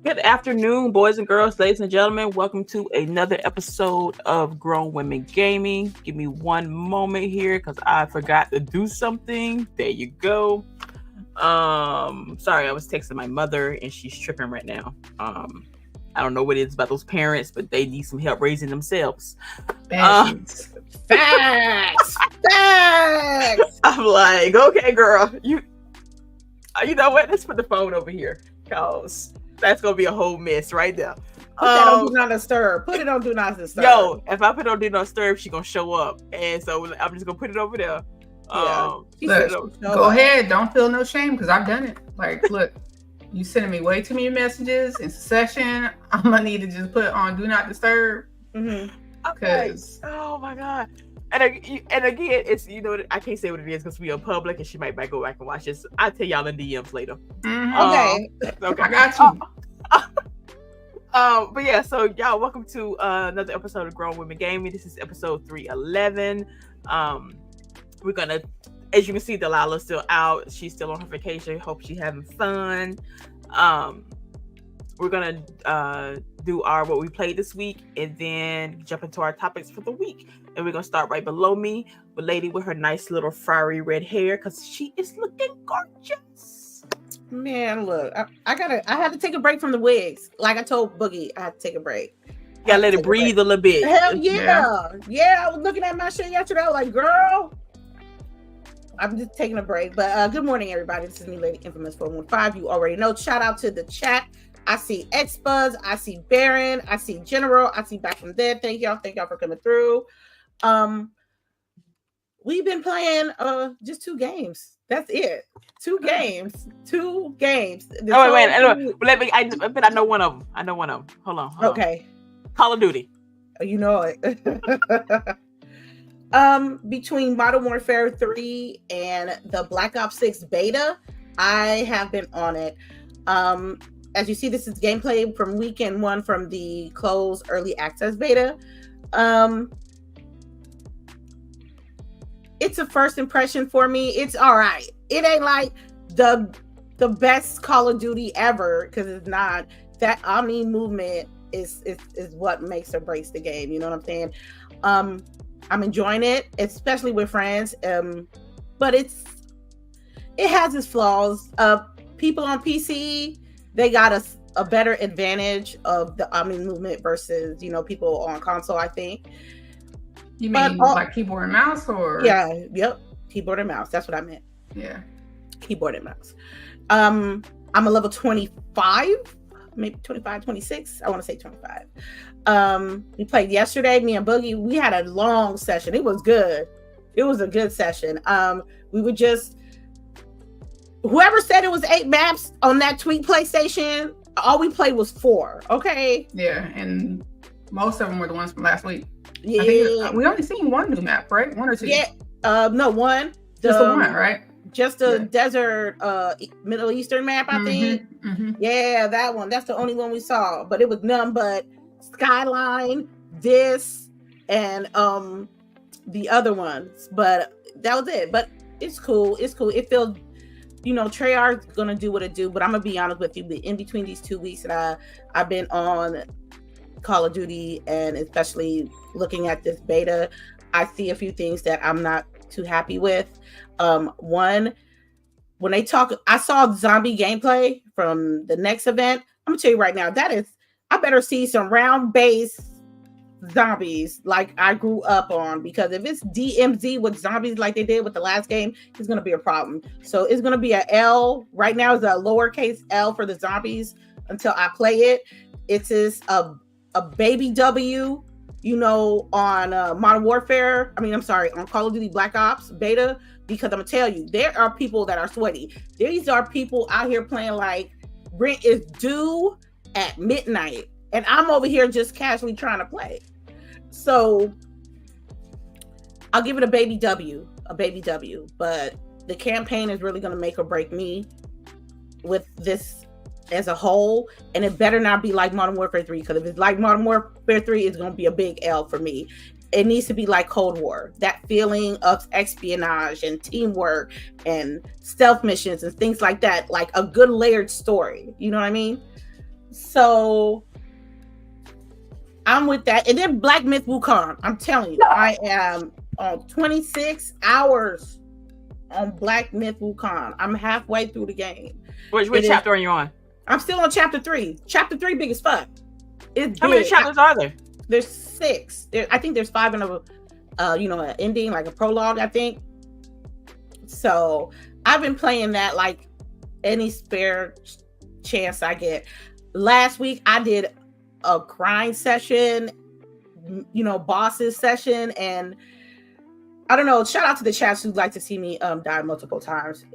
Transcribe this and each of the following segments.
Good afternoon, boys and girls, ladies and gentlemen. Welcome to another episode of Grown Women Gaming. Give me one moment here because I forgot to do something. There you go. Sorry, I was texting my mother and she's tripping right now. I don't know what it is about those parents, but they need some help raising themselves. Facts. Facts. I'm like, okay, girl, you know what? Let's put the phone over here because that's gonna be a whole mess right there. Put that on Do Not Disturb. Put it on Do Not Disturb. Yo, if I put it on Do Not Disturb, she's gonna show up, and so I'm just gonna put it over there. Look, go ahead. Don't feel no shame because I've done it. Like, look, you sending me way too many messages in succession. I'm gonna need to just put it on Do Not Disturb. Mm-hmm. Okay. Oh my god. And again, it's I can't say what it is because we are public, and she might go back and watch this. I'll tell y'all in DMs later. Mm-hmm. Okay, I got you. But yeah, so y'all, welcome to another episode of Grown Women Gaming. This is episode 311. We're gonna, as you can see, Delilah's still out. She's still on her vacation. Hope she's having fun. We're gonna do what we played this week, and then jump into our topics for the week. And we're gonna start right below me with lady with her nice little fiery red hair because she is looking gorgeous. Man, look, I had to take a break from the wigs. Like I told Boogie, I had to take a break. Yeah, let it breathe a little bit. Hell yeah. I was looking at my shit yesterday. I was like, girl, I'm just taking a break. But good morning, everybody. This is me, Lady Infamous 415. You already know. Shout out to the chat. I see X-Buzz. I see Baron. I see General. I see Back from Dead. Thank y'all. Thank y'all for coming through. We've been playing just 2 games. That's it. 2 games. 2 games. Wait. But I know one of them. Hold on. Okay. Call of Duty. You know it. Between Modern Warfare 3 and the Black Ops 6 beta, I have been on it. As you see, this is gameplay from weekend 1 from the closed early access beta. It's a first impression for me. It's all right. It ain't like the best Call of Duty ever because it's not. That Omni movement is what makes or breaks the game. You know what I'm saying? I'm enjoying it, especially with friends. But it has its flaws. People on PC, they got a better advantage of the Omni movement versus people on console, I think. You mean like keyboard and mouse, or? Yeah, yep, keyboard and mouse. That's what I meant. Yeah, keyboard and mouse. I'm a level 25, maybe 25, 26. I want to say 25. We played yesterday. Me and Boogie, we had a long session. It was good. It was a good session. We would just, whoever said it was 8 maps on that tweet PlayStation, all we played was 4. Okay. Yeah, and most of them were the ones from last week. Yeah, I think we only seen 1 new map, right? 1 or 2? Yeah, no, 1. Just the 1, right? Just a desert, Middle Eastern map, I think. Mm-hmm. Yeah, that one. That's the only one we saw. But it was none but Skyline, this, and the other ones. But that was it. But it's cool. It's cool. It feels, Treyarch's gonna do what it do. But I'm gonna be honest with you. In between these 2 weeks that I've been on Call of Duty, and especially looking at this beta, I see a few things that I'm not too happy with. One, when they talk, I saw zombie gameplay from the next event. I'm gonna tell you right now, I better see some round base zombies like I grew up on, because if it's DMZ with zombies like they did with the last game, it's gonna be a problem. So it's gonna be a L. Right now is a lowercase L for the zombies until I play it. It's a baby W, on Modern Warfare. On Call of Duty Black Ops beta, because I'm gonna tell you, there are people that are sweaty. These are people out here playing like rent is due at midnight, and I'm over here just casually trying to play. So I'll give it a baby W. But the campaign is really gonna make or break me with this as a whole, and it better not be like Modern Warfare 3, because if it's like Modern Warfare 3, it's going to be a big L for me. It needs to be like Cold War, that feeling of espionage and teamwork and stealth missions and things like that, like a good layered story. You know what I mean? So I'm with that. And then Black Myth Wukong. I'm telling you, I am on 26 hours on Black Myth Wukong. I'm halfway through the game. Which chapter are you on? I'm still on chapter 3. Chapter 3 big as fuck. It's How many chapters are there? There's 6. I think there's 5 in a an ending, like a prologue, I think. So I've been playing that like any spare chance I get. Last week I did a grind session, bosses session, and I don't know, shout out to the chats who'd like to see me die multiple times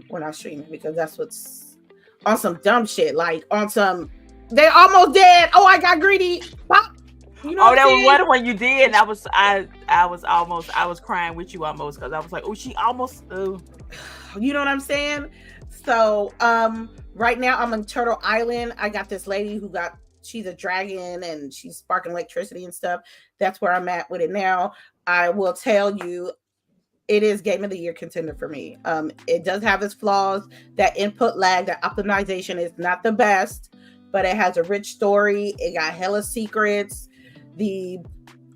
when I stream, because that's what's on some dumb shit, like on some they almost dead. Oh, I got greedy. Pop. That was one when you did. And I was crying with you almost, because I was like, oh, she almost. Oh. You know what I'm saying? So right now I'm on Turtle Island. I got this lady she's a dragon and she's sparking electricity and stuff. That's where I'm at with it now. I will tell you, it is Game of the Year contender for me. It does have its flaws. That input lag, that optimization is not the best, but it has a rich story. It got hella secrets. The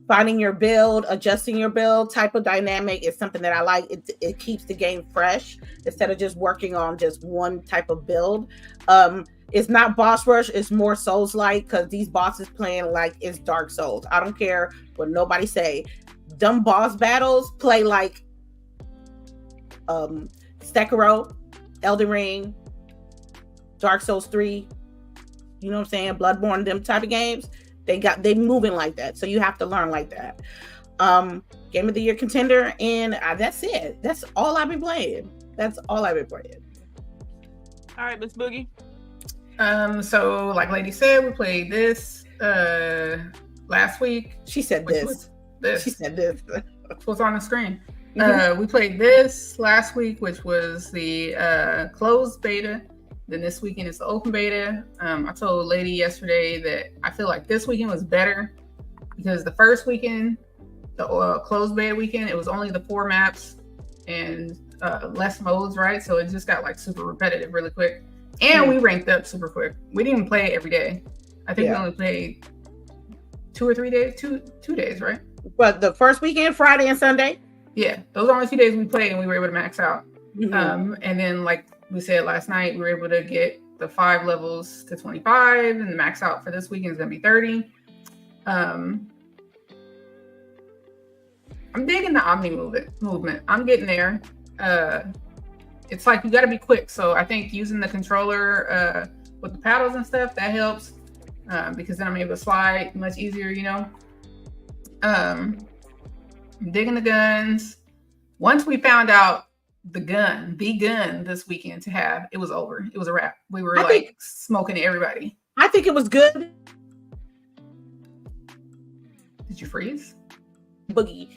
finding your build, adjusting your build type of dynamic is something that I like. It keeps the game fresh instead of just working on just one type of build. It's not boss rush. It's more Souls-like, because these bosses playing like it's Dark Souls. I don't care what nobody say. Dumb boss battles play like Sekiro, Elden Ring, Dark Souls 3. You know what I'm saying? Bloodborne, them type of games. They moving like that, so you have to learn like that. Game of the Year contender, and that's it. That's all I've been playing. All right, Miss Boogie. So like Lady said, we played this last week. She said this. She said this. What's on the screen? We played this last week, which was the closed beta. Then this weekend is the open beta. I told Lady yesterday that I feel like this weekend was better because the first weekend, the closed beta weekend, it was only the 4 maps and less modes, right? So it just got like super repetitive really quick. And we ranked up super quick. We didn't even play it every day. I think we only played 2 or 3 days, two days, right? But the first weekend, Friday and Sunday? Yeah, those are only 2 days we played and we were able to max out. And then like we said last night, we were able to get the 5 levels to 25, and the max out for this weekend is going to be 30. I'm digging the Omni movement. I'm getting there. It's like you got to be quick. So I think using the controller with the paddles and stuff, that helps because then I'm able to slide much easier, I'm digging the guns. Once we found out the gun this weekend to have, it was over. It was a wrap. We were smoking everybody. I think it was good. Did you freeze? Boogie,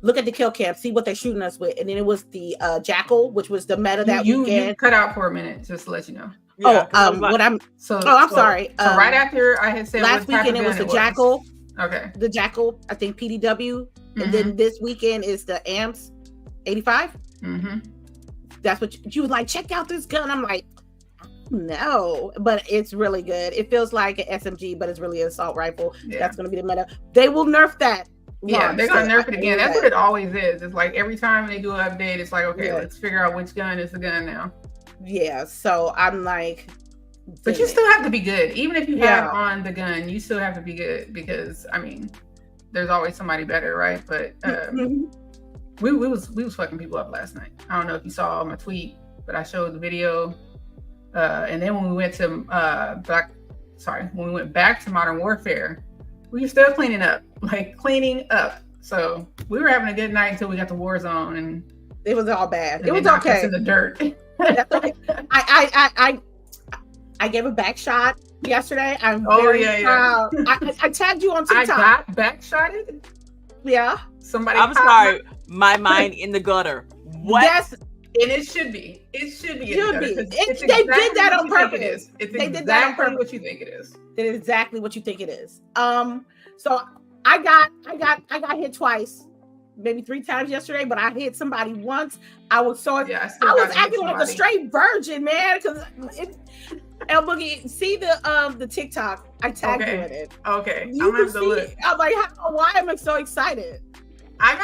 look at the kill cam, see what they're shooting us with. And then it was the Jackal, which was the meta that weekend. You cut out for a minute, just to let you know. Yeah, I'm sorry. So right after I had said last weekend it was the Jackal. Okay. The Jackal, I think PDW. And then this weekend is the AMPS 85. That's what you was like, check out this gun. I'm like, no, but it's really good. It feels like an SMG, but it's really an assault rifle. That's going to be the meta. They will nerf that. Yeah, they're going to nerf it again. That's what it always is. It's like every time they do an update, it's like, okay, let's figure out which gun is the gun now. Yeah, so I'm like, but you still have to be good. Even if you have on the gun, you still have to be good because, I mean, there's always somebody better, right? But we was fucking people up last night. I don't know if you saw my tweet, but I showed the video. And then when we went to when we went back to Modern Warfare, we were still cleaning up. So we were having a good night until we got to Warzone, and it was all bad. It was okay. In the dirt. Okay. I gave a back shot yesterday. I'm very proud. I tagged you on TikTok. I got back shotted. Yeah. I'm sorry. My mind in the gutter. What? Yes. And it should be. It should be. They did that on purpose. They did that on purpose. What you think it is? It is exactly what you think it is. So I got hit twice, maybe 3 times yesterday, but I hit somebody once. I was acting like a straight virgin, man, because LBOOGIE, see the TikTok? I tagged you in it. Okay. You I'm can gonna see. look. I'm like, why am I so excited? I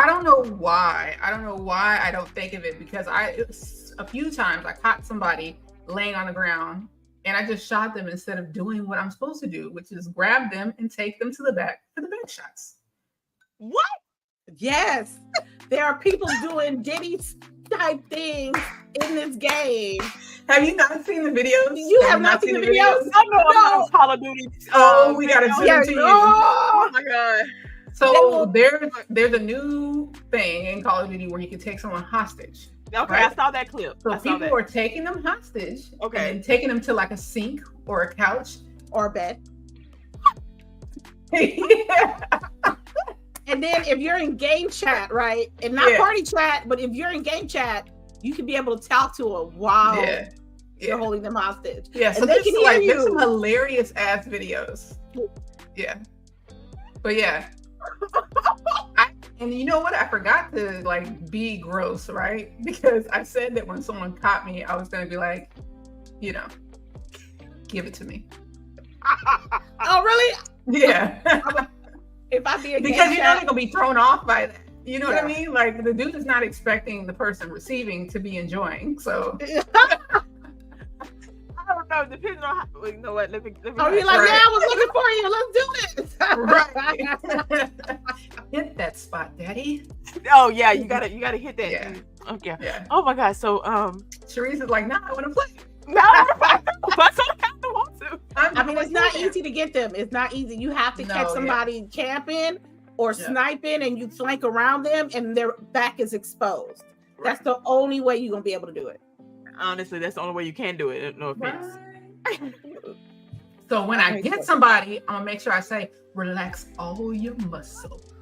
don't know why. I don't know why I don't think of it, because a few times I caught somebody laying on the ground and I just shot them instead of doing what I'm supposed to do, which is grab them and take them to the back for the back shots. What? Yes. There are people doing Diddy type things in this game. Have you not seen the videos? You have not seen the videos? No. Call of Duty. We gotta send them to you. Oh my god. So there's a new thing in Call of Duty where you can take someone hostage. Okay, right? I saw that clip. So people are taking them hostage. Okay. And taking them to like a sink or a couch or a bed. Yeah. And then if you're in game chat, right, and not party chat, but if you're in game chat, you can be able to talk to them while you're holding them hostage. Yeah, so and they can hear you. There's some hilarious ass videos. Yeah, but yeah, and you know what? I forgot to like be gross, right? Because I said that when someone caught me, I was gonna be like, you know, give it to me. Oh, really? Yeah. If I be a because you're not gonna be thrown off by that. You know what I mean? Like the dude is not expecting the person receiving to be enjoying. So I don't know. Depending on how, you know what? Let me oh, you're like, yeah, I was looking for you. Let's do it. Right. Hit that spot, daddy. Oh yeah, you gotta hit that. Yeah. Okay. Yeah. Oh my god. So Charisse is like, nah, I want to play. No, but sometimes I want to. I mean, it's not easy to get them. It's not easy. You have to catch somebody camping or sniping, and you flank around them, and their back is exposed. Right. That's the only way you're gonna be able to do it. Honestly, that's the only way you can do it. No offense. Right. So when I get somebody, I'm gonna make sure I say, relax all your muscles.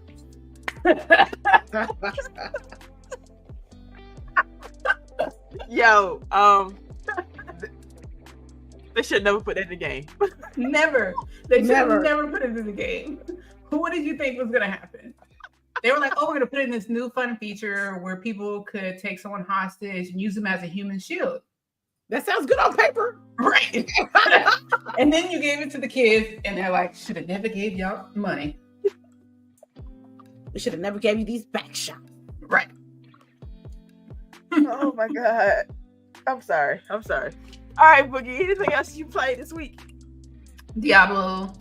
Yo, they should never put that in the game. Never. They should never put it in the game. What did you think was gonna happen? They were like, oh, we're gonna put in this new fun feature where people could take someone hostage and use them as a human shield. That sounds good on paper. Right. And then you gave it to the kids and they're like, should have never gave y'all money. We should have never gave you these back shots. Right. Oh my god. I'm sorry. All right, Boogie, anything else you played this week? Diablo.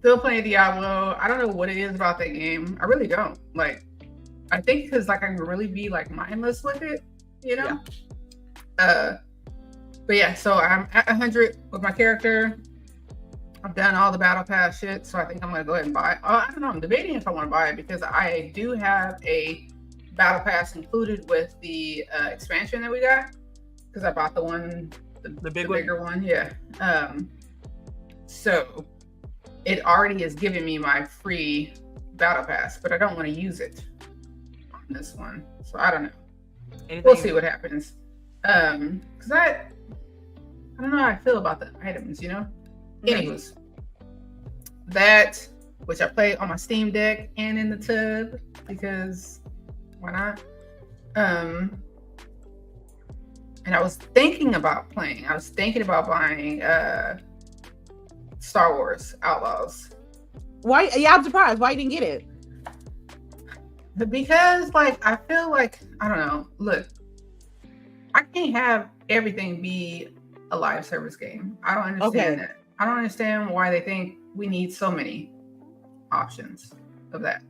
Still playing Diablo. I don't know what it is about that game. I really don't. Like, I think because like I can really be like mindless with it, you know? Yeah. But yeah, so I'm at 100 with my character. I've done all the battle pass shit, so I think I'm gonna go ahead and buy it. I don't know, I'm debating if I want to buy it because I do have a battle pass included with the expansion that we got. Because I bought the one, the bigger one, yeah. So it already is giving me my free battle pass, but I don't want to use it on this one. So I don't know. We'll see what happens. Because I don't know how I feel about the items, you know? Anyways, that, which I play on my Steam Deck and in the tub, because why not? And I was thinking about buying Star Wars Outlaws. Why? Yeah, I'm surprised. Why you didn't get it? Because, like, I feel like, I don't know. Look, I can't have everything be a live service game. I don't understand that. I don't understand why they think we need so many options of that.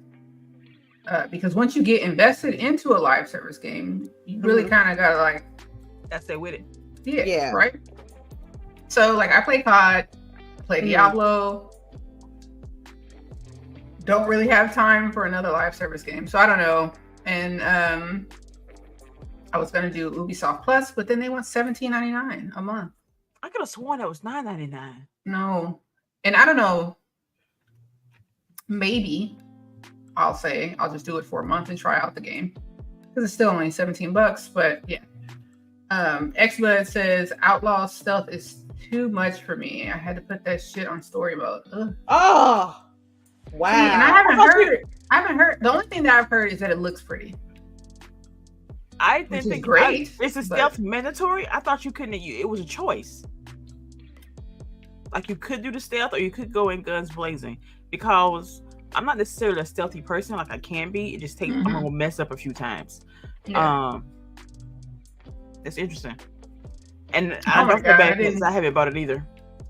Because once you get invested into a live service game, you really kind of gotta like stay with it. Yeah, right. So like I play COD, play Diablo. Don't really have time for another live service game, so I don't know. And I was gonna do Ubisoft Plus, but then they want $17.99 a month. I could have sworn that was $9.99. No, and I don't know. Maybe I'll just do it for a month and try out the game because it's still only $17. But yeah, Xbud says Outlaw stealth is too much for me. I had to put that shit on story mode. Ugh. Oh, wow! See, and I haven't heard. The only thing that I've heard is that it looks pretty. I didn't think great. Is the stealth mandatory? I thought you couldn't. It was a choice. like you could do the stealth or you could go in guns blazing, because I'm not necessarily a stealthy person like I can be. It just takes I'm gonna mess up a few times. Yeah. It's interesting. And I don't feel bad because I haven't bought it either.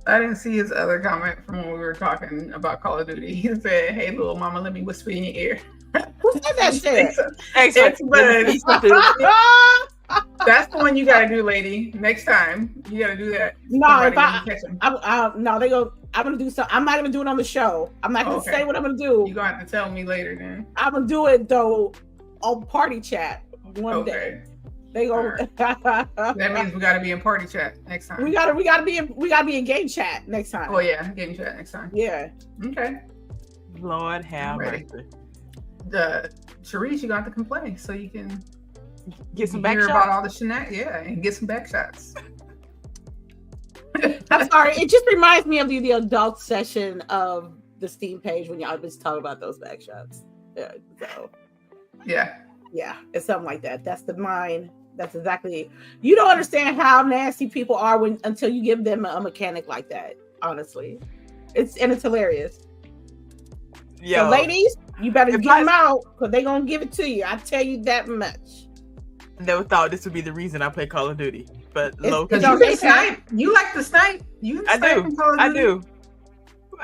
I didn't see his other comment from when we were talking about Call of Duty. He said, "Hey, little mama, let me whisper in your ear." Who said that shit? That's the one you gotta do, lady. Next time you gotta do that. No, if no, they go. I'm gonna do something. I'm not gonna do it on the show. I'm not gonna say what I'm gonna do. You're gonna have to tell me later, then. I'm gonna do it though on party chat one day. They go. Right. That means we gotta be in party chat next time. We gotta be in game chat next time. Oh yeah, game chat next time. Yeah. Okay. Lord have mercy. CHAREECE, you got to complain so you can get some back shots. About all the shenanigans, and get some back shots. I'm sorry. It just reminds me of the adult session of the Steam page when y'all was talking about those back shots. Yeah. So. Yeah, it's something like that. That's the mind. That's exactly. You don't understand how nasty people are until you give them a mechanic like that. Honestly, it's hilarious. Yeah, so ladies, you better get them out because they're gonna give it to you. I tell you that much. Never thought this would be the reason I play Call of Duty, but low. Because you can snipe. You like to snipe. I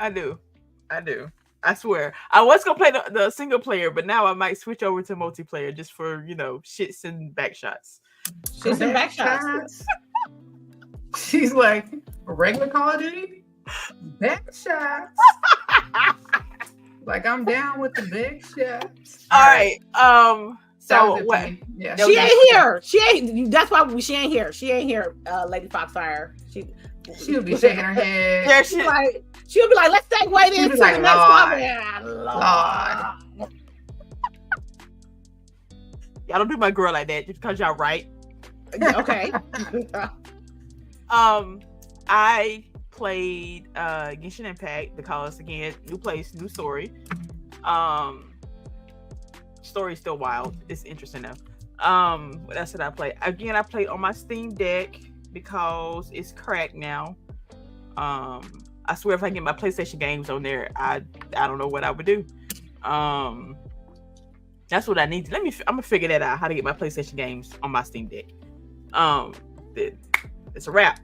do. I swear. I was gonna play the single player, but now I might switch over to multiplayer just for shits and back shots. Shits and back shots. She's like, regular Call of Duty, back shots. Like, I'm down with the back shots. All right. So what? Yeah. She ain't here. She ain't. That's why she ain't here. She ain't here. Lady Foxfire. She'll be shaking her head. Yeah, she'll be like, let's segue this to the next one. Yeah, Lord. Y'all don't do my girl like that just because y'all right. Okay. I played Genshin Impact because again, new place, new story. Story's still wild. It's interesting though. What else did I play? Again, I played on my Steam Deck because it's cracked now. I swear if I get my PlayStation games on there, I don't know what I would do. That's what I need to. I'm gonna figure that out, how to get my PlayStation games on my Steam Deck. It's a wrap.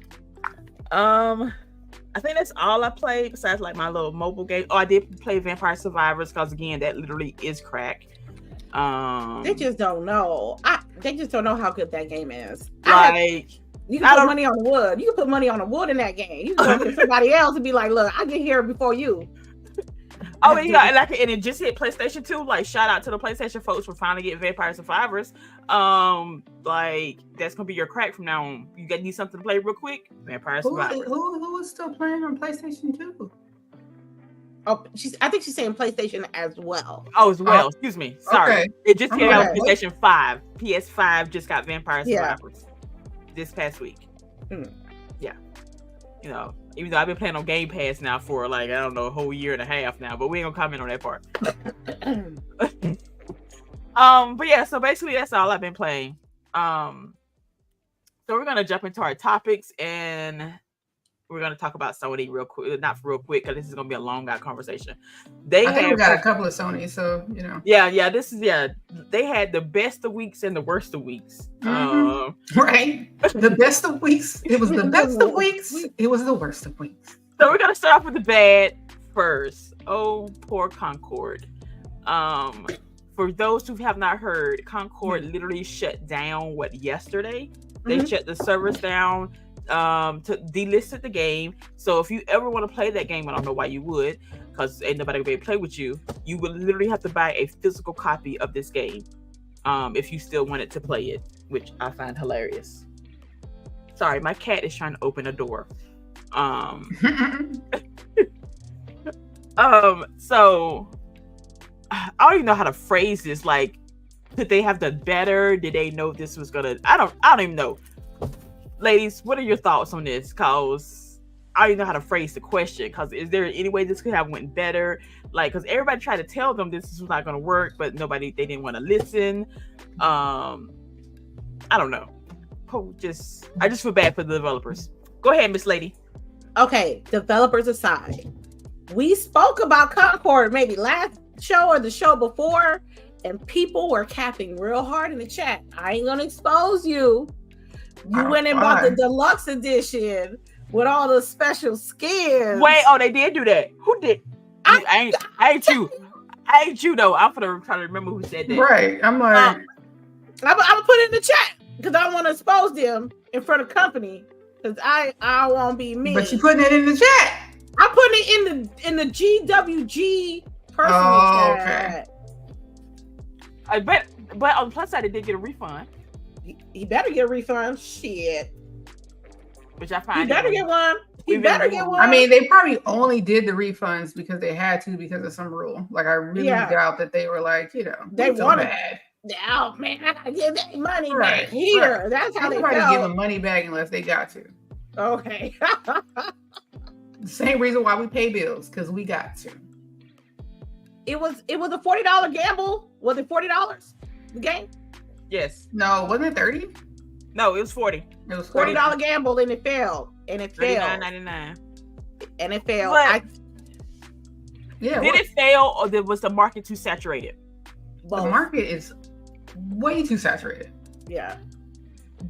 I think that's all I played besides like my little mobile game. Oh, I did play Vampire Survivors because again, that literally is crack. They just don't know. They just don't know how good that game is. You can put money on the wood. You can put money on the wood in that game. You can go to somebody else and be like, look, I get here before you. Oh, yeah, and it just hit PlayStation 2. Like, shout out to the PlayStation folks for finally getting Vampire Survivors. Like, that's gonna be your crack from now on. You need something to play real quick? Vampire Survivors. Who is still playing on PlayStation 2? Oh, I think she's saying PlayStation as well. Oh, as well. Excuse me. Sorry. Okay. It just came out on PlayStation 5. PS5 just got Vampire Survivors this past week. Yeah. Even though I've been playing on Game Pass now for like, I don't know, a whole year and a half now, but we ain't gonna comment on that part. But yeah, so basically that's all I've been playing. So we're gonna jump into our topics and we're gonna talk about Sony real quick. Not real quick, because this is gonna be a long conversation. I think we got a couple of Sony, so Yeah, this is they had the best of weeks and the worst of weeks. Right. The best of weeks. It was the best of weeks. It was the worst of weeks. So we're gonna start off with the bad first. Oh, poor Concord. For those who have not heard, Concord literally shut down yesterday. They shut the servers down. To delisted the game. So if you ever want to play that game, I don't know why you would, because ain't nobody gonna be able to play with you. You would literally have to buy a physical copy of this game, if you still wanted to play it, which I find hilarious. Sorry, my cat is trying to open a door. So I don't even know how to phrase this. Like, could they have done better? Did they know this was gonna? I don't even know. Ladies, what are your thoughts on this? Cause I don't even know how to phrase the question. Cause is there any way this could have went better? Like, cause everybody tried to tell them this was not going to work, but they didn't want to listen. I don't know. I just feel bad for the developers. Go ahead, Miss Lady. okay, developers aside, we spoke about Concord maybe last show or the show before, and people were capping real hard in the chat. I ain't gonna expose you. You went and bought the deluxe edition with all the special skins. Wait, they did do that. Who did? I ain't you. I ain't you though. I'm trying to remember who said that. Right. I'm like, I'm gonna put it in the chat because I don't want to expose them in front of company because I won't be me. But you putting it in the chat. I'm putting it in the GWG personal chat. Okay. I bet, but on the plus side, they did get a refund. He better get a refund. Shit. Which I find he better get one. He better get one. I mean, they probably only did the refunds because they had to because of some rule. Like, I really doubt that they were like, they wanted. Bad. Oh man, I gotta give that money back here. Right. That's how they felt. Give them money back unless they got to. Okay. The same reason why we pay bills, because we got to. It was a $40 gamble. Was it $40? The game? Yes. No, wasn't it 30? No, it was 40. It was $40 gamble and it failed. And it failed. $39.99. And it failed. Did it fail or was the market too saturated? Both. The market is way too saturated. Yeah.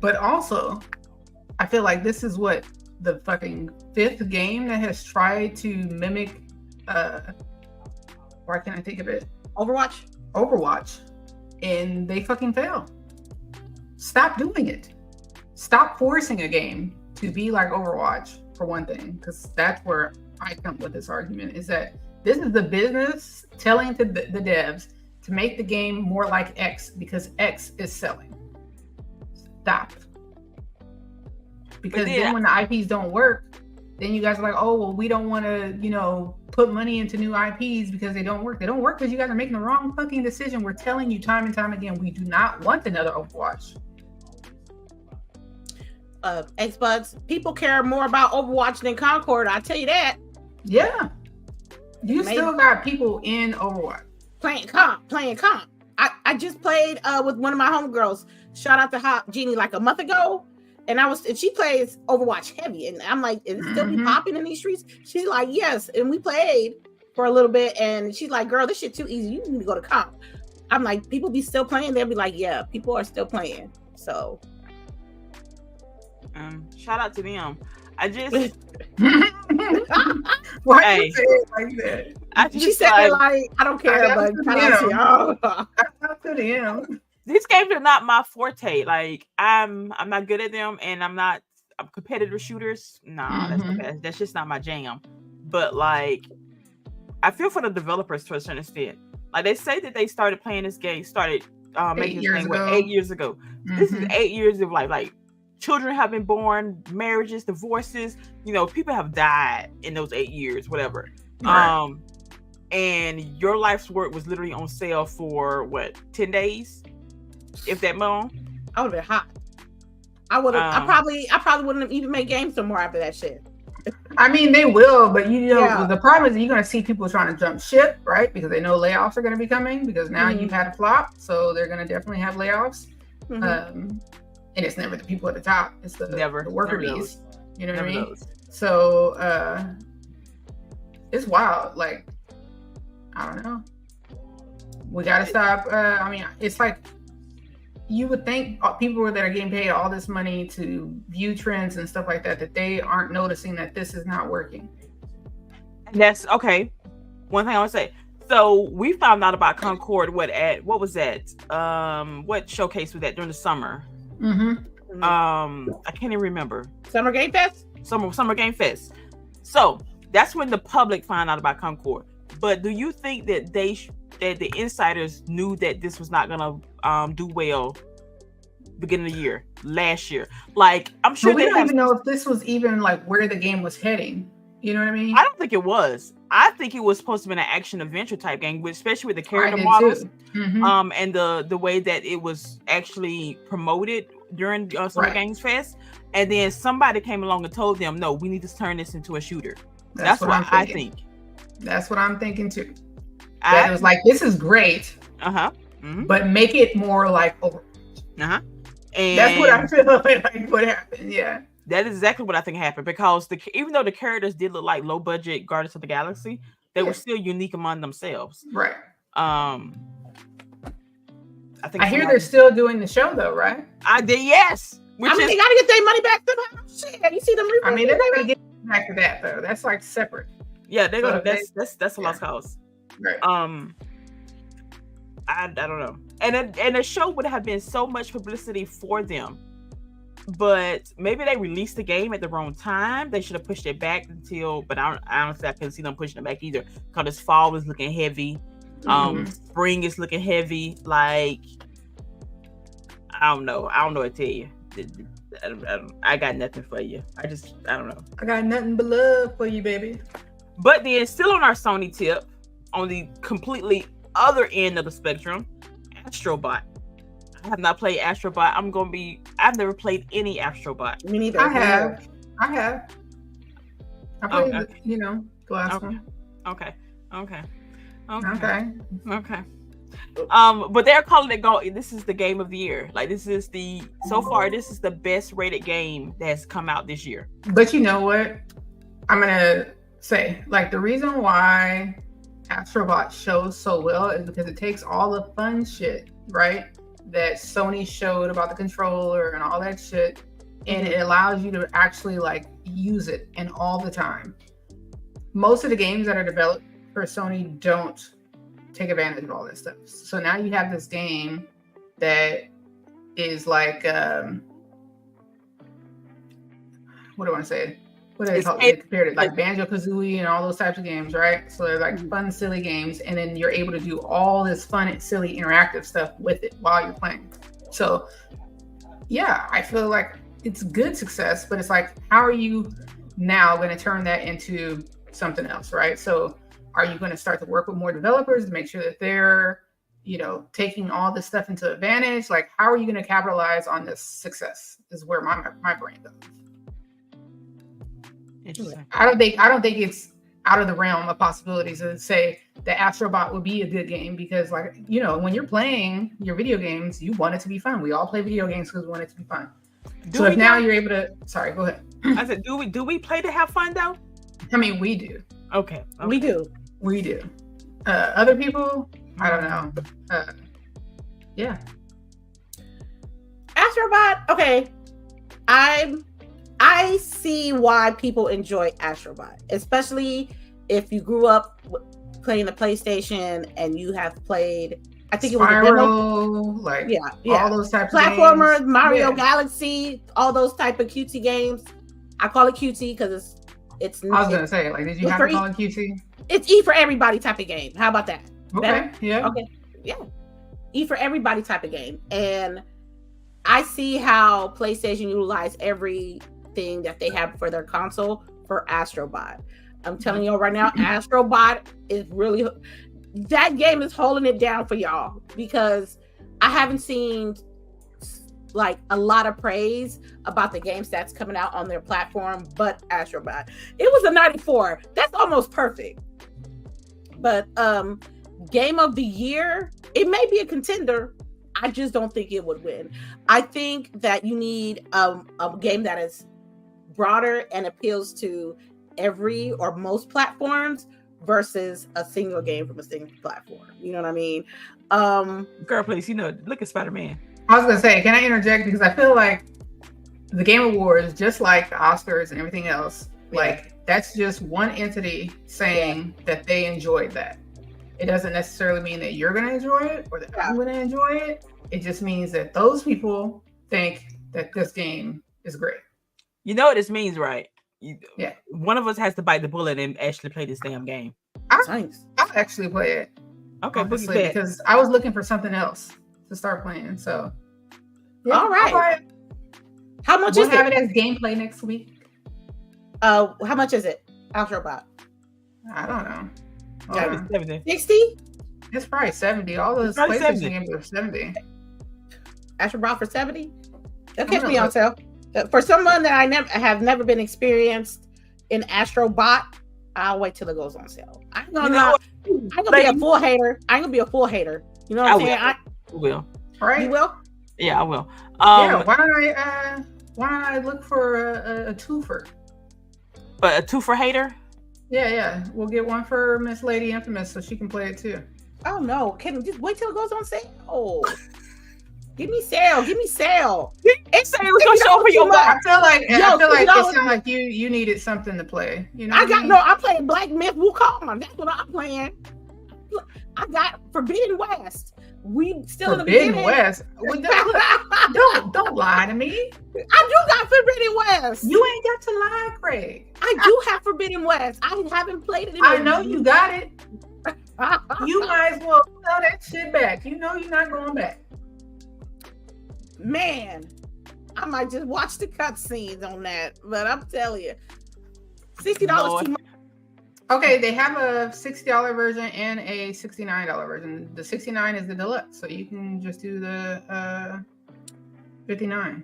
But also, I feel like this is what the fucking 5th game that has tried to mimic why can't I think of it? Overwatch. And they fucking fail. Stop doing it. Stop forcing a game to be like Overwatch, for one thing, because that's where I come with this argument, is that this is the business telling to the devs to make the game more like X because X is selling. Stop. Because then when the IPs don't work, then you guys are like, oh, well, we don't want to, put money into new IPs because they don't work. They don't work because you guys are making the wrong fucking decision. We're telling you time and time again, we do not want another Overwatch. Xbox, people care more about Overwatch than Concord. I tell you that. Yeah. You still got people in Overwatch. Playing comp. I just played with one of my homegirls. Shout out to Hot Genie like a month ago. And she plays Overwatch heavy. And I'm like, is it still be popping in these streets? She's like, yes. And we played for a little bit. And she's like, girl, this shit too easy. You need to go to comp. I'm like, people be still playing. They'll be like, yeah, people are still playing. So. Shout out to them. I just. Why you say it like that? She said it like, I don't care. But shout out to them. These games are not my forte. Like I'm not good at them, and I'm competitive shooters. Nah, that's just not my jam. But like, I feel for the developers to a certain extent. Like they say that they started playing this game, making this game 8 years ago. This is 8 years of like children have been born, marriages, divorces. People have died in those 8 years, whatever. Right. And your life's work was literally on sale for what, 10 days? If that long. I would have been hot. I would have. I probably wouldn't have even made games no more after that shit. I mean, they will, but the problem is you're going to see people trying to jump ship, right? Because they know layoffs are going to be coming because now you've had a flop, so they're going to definitely have layoffs. And it's never the people at the top; it's the worker bees. You know what I mean? So it's wild. Like, I don't know. We got to stop. I mean, it's like. You would think people that are getting paid all this money to view trends and stuff like that they aren't noticing that this is not working. That's okay. One thing I want to say. So we found out about Concord. What was that? What showcase was that during the summer? I can't even remember. Summer Game Fest. Summer Game Fest. So that's when the public found out about Concord. But do you think that that the insiders knew that this was not gonna do well beginning of the year, last year? Like, I'm sure we don't even know if this was even like where the game was heading. You know what I mean? I don't think it was. I think it was supposed to be an action adventure type game, especially with the character models, and the way that it was actually promoted during Summer Games Fest. And then somebody came along and told them, no, we need to turn this into a shooter. That's what I think. That's what I'm thinking too. It was like, this is great, but make it more like Overwatch. And that's what I feel like what happened. Yeah. That is exactly what I think happened because even though the characters did look like low budget Guardians of the Galaxy, they were still unique among themselves. Right. I think I hear they're still doing the show though, right? I did, yes. They gotta get their money back somehow. Shit, you see them? I mean, they're gonna get back to that though. That's like separate. Yeah, they're gonna. That's a lost cause. Right. I don't know, and the show would have been so much publicity for them, but maybe they released the game at the wrong time. They should have pushed it back until. But honestly, I couldn't see them pushing it back either because this fall is looking heavy. Spring is looking heavy. Like I don't know what to tell you. I got nothing for you. I don't know. I got nothing but love for you, baby. But then, still on our Sony tip, on the completely other end of the spectrum, Astrobot. I have not played Astrobot. I've never played any Astrobot. Me neither. I have. I played, the last one. Okay. But they're calling it this is the game of the year. Like so far this is the best rated game that's come out this year. But you know what? I'm gonna say, like, the reason why Astrobot shows so well is because it takes all the fun shit, right, that Sony showed about the controller and all that shit, and it allows you to actually like use it and all the time. Most of the games that are developed for Sony don't take advantage of all this stuff. So now you have this game that is like what do I want to say? What do they call it? Compared to like Banjo-Kazooie and all those types of games, right? So they're like fun, silly games, and then you're able to do all this fun and silly interactive stuff with it while you're playing. So yeah, I feel like it's good success, but it's like, how are you now going to turn that into something else, right? So are you going to start to work with more developers to make sure that they're, taking all this stuff into advantage? Like, how are you going to capitalize on this success is where my brain goes. Interesting. I don't think it's out of the realm of possibilities to say that Astrobot would be a good game because, like, when you're playing your video games, you want it to be fun. We all play video games because we want it to be fun. Now you're able to. Sorry, go ahead. I said, do we play to have fun though? I mean, we do. Okay. We do. Other people, I don't know. Yeah. Astrobot. Okay. I see why people enjoy Astrobot, especially if you grew up playing the PlayStation and you have played. I think Spyro, it was all those types platformers, of games. Mario Galaxy, all those type of cutesy games. I call it cutesy because it's. I was gonna say, like, did you have to call it cutesy? It's E for everybody type of game. How about that? Okay. Better? Yeah. Okay. Yeah. E for everybody type of game, and I see how PlayStation utilize everything that they have for their console for Astrobot. I'm telling you right now, Astrobot is really, that game is holding it down for y'all because I haven't seen like a lot of praise about the games that's coming out on their platform, but Astrobot. It was a 94. That's almost perfect. But game of the year, it may be a contender. I just don't think it would win. I think that you need a game that is broader and appeals to every or most platforms versus a single game from a single platform. You know what I mean? Girl, please, look at Spider-Man. I was gonna say, can I interject? Because I feel like the Game Awards, just like the Oscars and everything else, like that's just one entity saying that they enjoyed that. It doesn't necessarily mean that you're gonna enjoy it or that I'm gonna enjoy it. It just means that those people think that this game is great. You know what this means, right? Yeah. One of us has to bite the bullet and actually play this damn game. I'll actually play it. Okay, obviously, because I was looking for something else to start playing. So, yeah, all right. How much we'll is it? We'll have it as gameplay next week. How much is it? Astrobot. I don't know. 60? It's probably 70. All those PlayStation games are 70. Astrobot for 70? That catch me on sale. For someone that I have never been experienced in Astrobot, I'll wait till it goes on sale. I'm gonna be a full hater. I'm gonna be a full hater. You know what I'm saying? I will. All right. You will? Yeah, I will. Why don't I Why not I look for a twofer? But a two for hater? Yeah. We'll get one for Miss Lady Infamous so she can play it too. Oh no, can just wait till it goes on sale. Give me sale. It's saying it's gonna show for your I feel like it sounds like you needed something to play. You know, I'm playing Black Myth Wukong. That's what I'm playing. I got Forbidden West. We still in the beginning. West. Don't lie to me. I do got Forbidden West. You ain't got to lie, Craig. I do have Forbidden West. I haven't played it. I know you got it. You might as well sell that shit back. You know you're not going back. Man, I might just watch the cutscenes on that. But I'm telling you, $60 too much. Okay, they have a $60 version and a $69 version. The $69 is the deluxe, so you can just do the $59.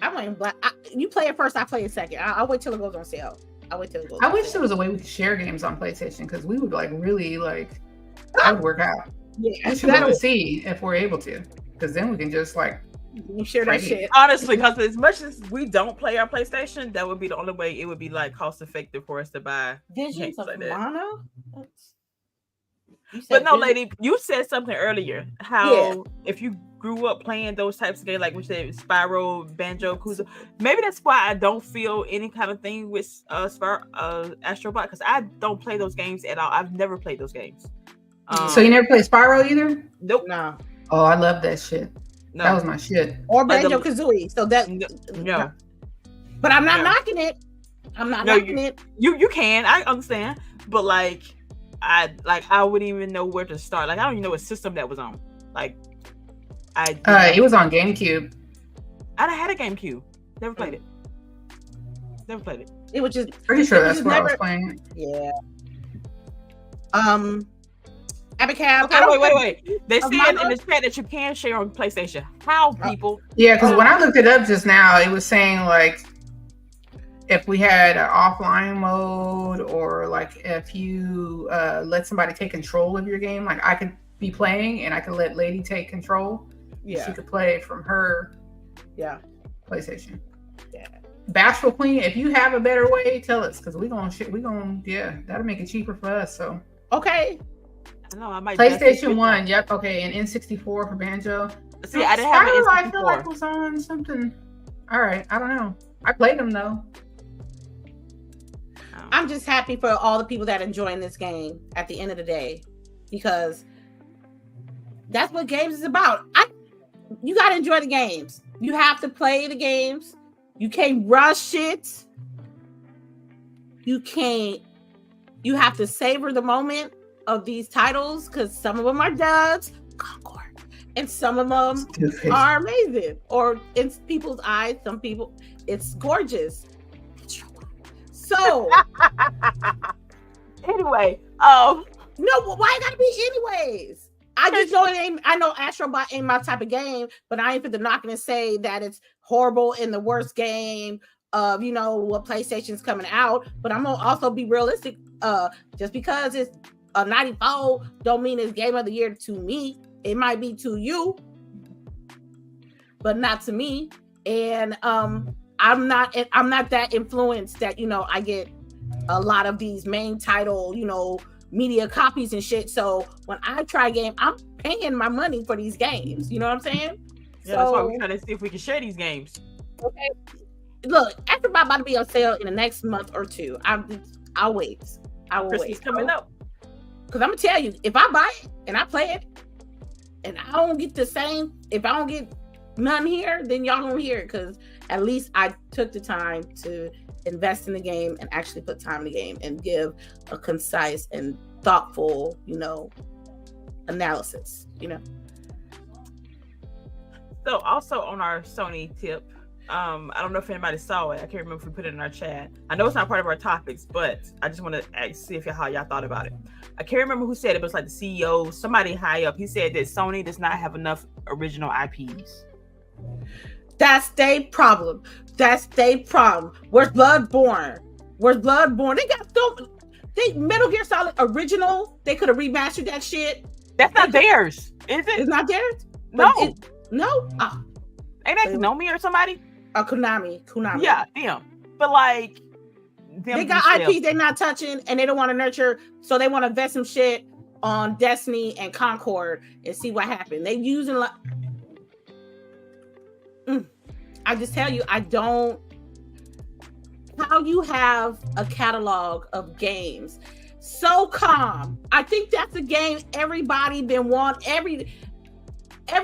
I'm playing Black. You play it first, I play it second. I'll wait till it goes on sale. I wish there was a way we could share games on PlayStation because we would that would work out. Yeah, we should really see if we're able to, because then we can just you share that shit. Honestly, because as much as we don't play our PlayStation, that would be the only way it would be cost effective for us to buy Visions of Mana. But no, lady, you said something earlier. How if you grew up playing those types of games, like we said, Spyro, Banjo, Kazooie, maybe that's why I don't feel any kind of thing with Astro Bot, because I don't play those games at all. I've never played those games. So you never played Spyro either? Nope. No. Oh, I love that shit. No. That was my shit. Or Banjo Kazooie. So that no. But I'm not knocking it. I'm not knocking it. You can. I understand. But I wouldn't even know where to start. I don't even know what system that was on. It was on GameCube. I had a GameCube. Never played it. It was just pretty sure that's where I was playing. Yeah. Abacab. Okay, wait. They said in the chat that you can share on PlayStation. How, people? Yeah, because when I looked it up just now, it was saying if we had an offline mode, or if you let somebody take control of your game, I could be playing and I could let Lady take control. Yeah, she could play from her. Yeah, PlayStation. Yeah, Bashful Queen. If you have a better way, tell us, because that'll make it cheaper for us. So okay. I might PlayStation 1. Yep. Okay, and N64 for Banjo. See, I didn't have an N64. I feel like it was on something. All right, I don't know. I played them though. I'm just happy for all the people that are enjoying this game at the end of the day, because that's what games is about. You got to enjoy the games. You have to play the games. You can't rush it. You have to savor the moment of these titles, because some of them are duds, Concord, and some of them are amazing. Or in people's eyes, some people, it's gorgeous. So anyway, no, why it gotta be anyways? I just know it ain't. I know Astro Bot ain't my type of game, but I ain't fit to knock and say that it's horrible and the worst game of what PlayStation's coming out. But I'm gonna also be realistic. Just because it's a 94 don't mean it's game of the year to me. It might be to you, but not to me. And I'm not that influenced that I get a lot of these main title media copies and shit. So when I try a game, I'm paying my money for these games. You know what I'm saying? Yeah, that's why we're trying to see if we can share these games. Okay. Look, Afterbot about to be on sale in the next month or two. I'll wait. I will Christmas wait. coming up. Because I'm gonna tell you, if I buy it and I play it, and I don't get the same, if I don't get none here, then y'all don't hear it. Because at least I took the time to invest in the game and actually put time in the game and give a concise and thoughtful, analysis. So also on our Sony tip, I don't know if anybody saw it. I can't remember if we put it in our chat. I know it's not part of our topics, but I just want to see how y'all thought about it. I can't remember who said it, but it's like the CEO, somebody high up. He said that Sony does not have enough original IPs. That's their problem. Where's Bloodborne? They got Metal Gear Solid original. They could have remastered that shit. That's not theirs, is it? It's not theirs? No. No? Oh. Ain't that Konami or somebody? Konami. Yeah, them. But like, they got IPs they're not touching, and they don't want to nurture, so they want to invest some shit on Destiny and Concord and see what happens. They using like, I just tell you, I don't. How you have a catalog of games, SOCOM. I think that's a game everybody been want. Every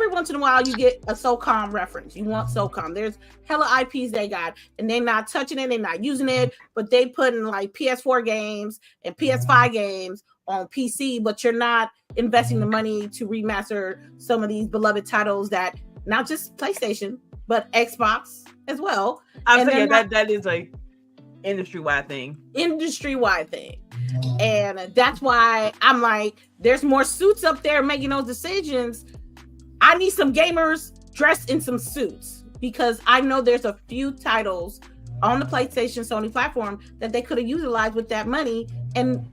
once in a while, you get a SOCOM reference. You want SOCOM. There's hella IPs they got, and they're not touching it, they're not using it, but they putting like PS4 games and PS5 games on PC, but you're not investing the money to remaster some of these beloved titles that not just PlayStation, but Xbox as well. I'm saying that is a industry-wide thing. And that's why I'm like, there's more suits up there making those decisions. I need some gamers dressed in some suits, because I know there's a few titles on the PlayStation Sony platform that they could have utilized with that money and,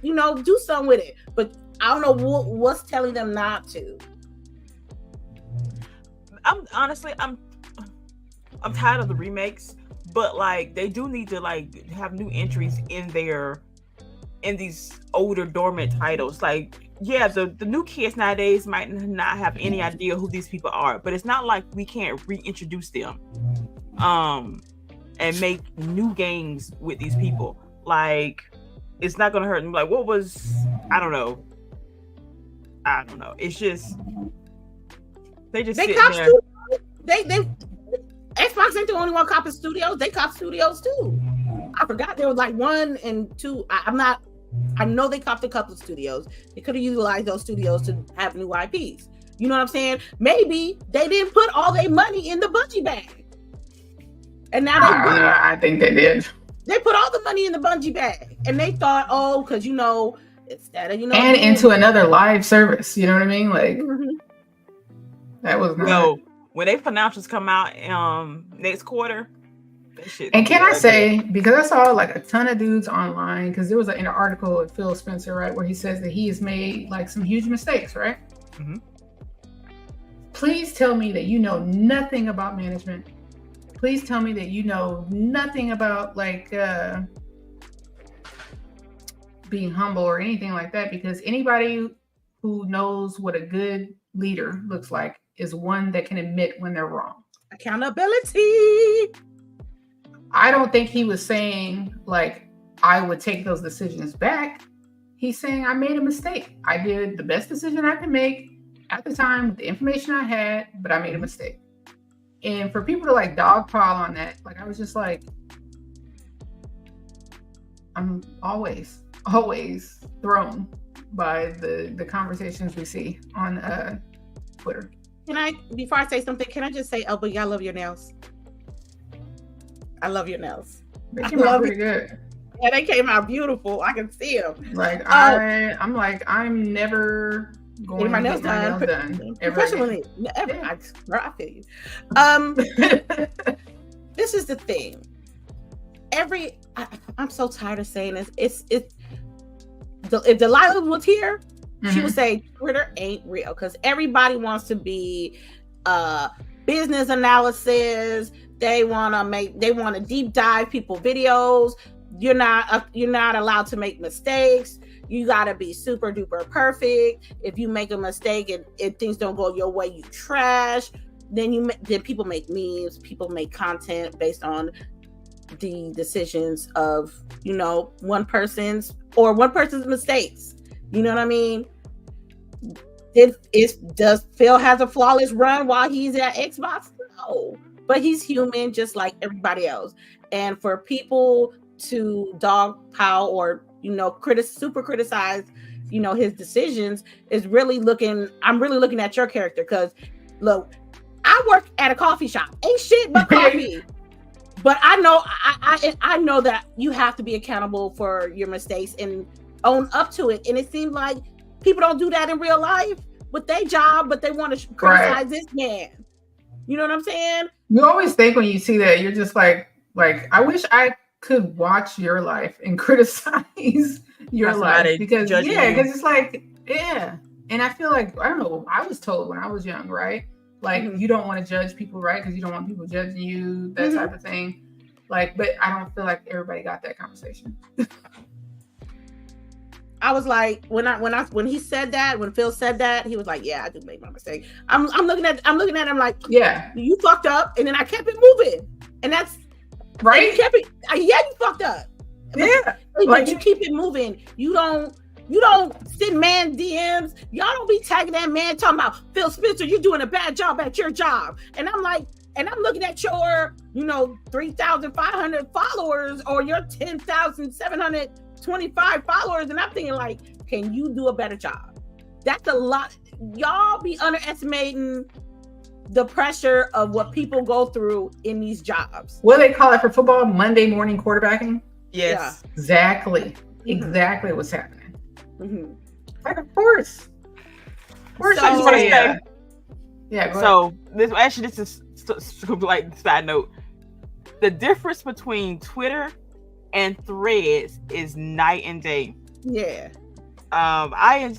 you know, do something with it. But I don't know what's telling them not to. I'm tired of the remakes, but like they do need to like have new entries in these older dormant titles. Like, yeah, the new kids nowadays might not have any idea who these people are, but it's not like we can't reintroduce them and make new games with these people. Like, it's not gonna hurt them. Like, what was, I don't know. It's just they sit there. They Xbox ain't the only one copying studios. They cop studios too. I forgot there was like 1 and 2. I know they copped a couple of studios. They could have utilized those studios to have new IPs. You know what I'm saying? Maybe they didn't put all their money in the Bungie bag. And now I think they did. They put all the money in the Bungie bag. And they thought, oh, because, you know, instead of, you know. And into another live service. You know what I mean? Like, that was not. No, when they financials come out next quarter, and can I say, because I saw like a ton of dudes online, because there was in an article with Phil Spencer, right, where he says that he has made like some huge mistakes, right? Mm-hmm. Please tell me that you know nothing about management. Please tell me that you know nothing about like being humble or anything like that, because anybody who knows what a good leader looks like is one that can admit when they're wrong. Accountability. I don't think he was saying like I would take those decisions back. He's saying I made a mistake. I did the best decision I could make at the time with the information I had, but I made a mistake. And for people to like dogpile on that, like I was just like, I'm always thrown by the conversations we see on Twitter. Before I say something, can I just say, LBOOGIE, I love your nails. I love your nails. They came out pretty good. Yeah, they came out beautiful. I can see them. Like I'm never going to get my nails done. Professionally, ever. Yeah. I feel you. This is the thing. I'm so tired of saying this. If Delilah was here, she would say Twitter ain't real, because everybody wants to be business analysis. They want to deep dive people videos. You're not allowed to make mistakes. You got to be super duper perfect. If you make a mistake and things don't go your way, you trash. Then people make memes. People make content based on the decisions of, you know, one person's mistakes. You know what I mean? Does Phil has a flawless run while he's at Xbox? No, but he's human just like everybody else. And for people to dogpile or, you know, super criticize, you know, his decisions I'm really looking at your character, because look, I work at a coffee shop, ain't shit but coffee. But I know that you have to be accountable for your mistakes and own up to it. And it seems like people don't do that in real life with their job, but they want to criticize this man. You know what I'm saying? You always think when you see that, you're just like I wish I could watch your life and criticize your life, because it's like, yeah. And I feel like, I don't know, I was told when I was young, right? Like, Mhm. you don't want to judge people, right? Because you don't want people judging you, that type of thing. Like, but I don't feel like everybody got that conversation. I was like, when he said that, when Phil said that, he was like, "Yeah, I just made my mistake." I'm looking at him like, Yeah, you fucked up, and then I kept it moving, and that's right. You kept it, yeah, you fucked up. Yeah, But like you keep it moving. You don't send man DMs. Y'all don't be tagging that man talking about Phil Spencer, you're doing a bad job at your job. And I'm like, and I'm looking at your, 3,500 followers or your 10,725 followers, and I'm thinking like, can you do a better job? That's a lot. Y'all be underestimating the pressure of what people go through in these jobs. What do they call it for football? Monday morning quarterbacking? Yes. Yeah. Exactly. Exactly what's happening. Mm-hmm. Like, of course. I just want to say. Yeah. So this is like side note. The difference between Twitter and Threads is night and day. Yeah. I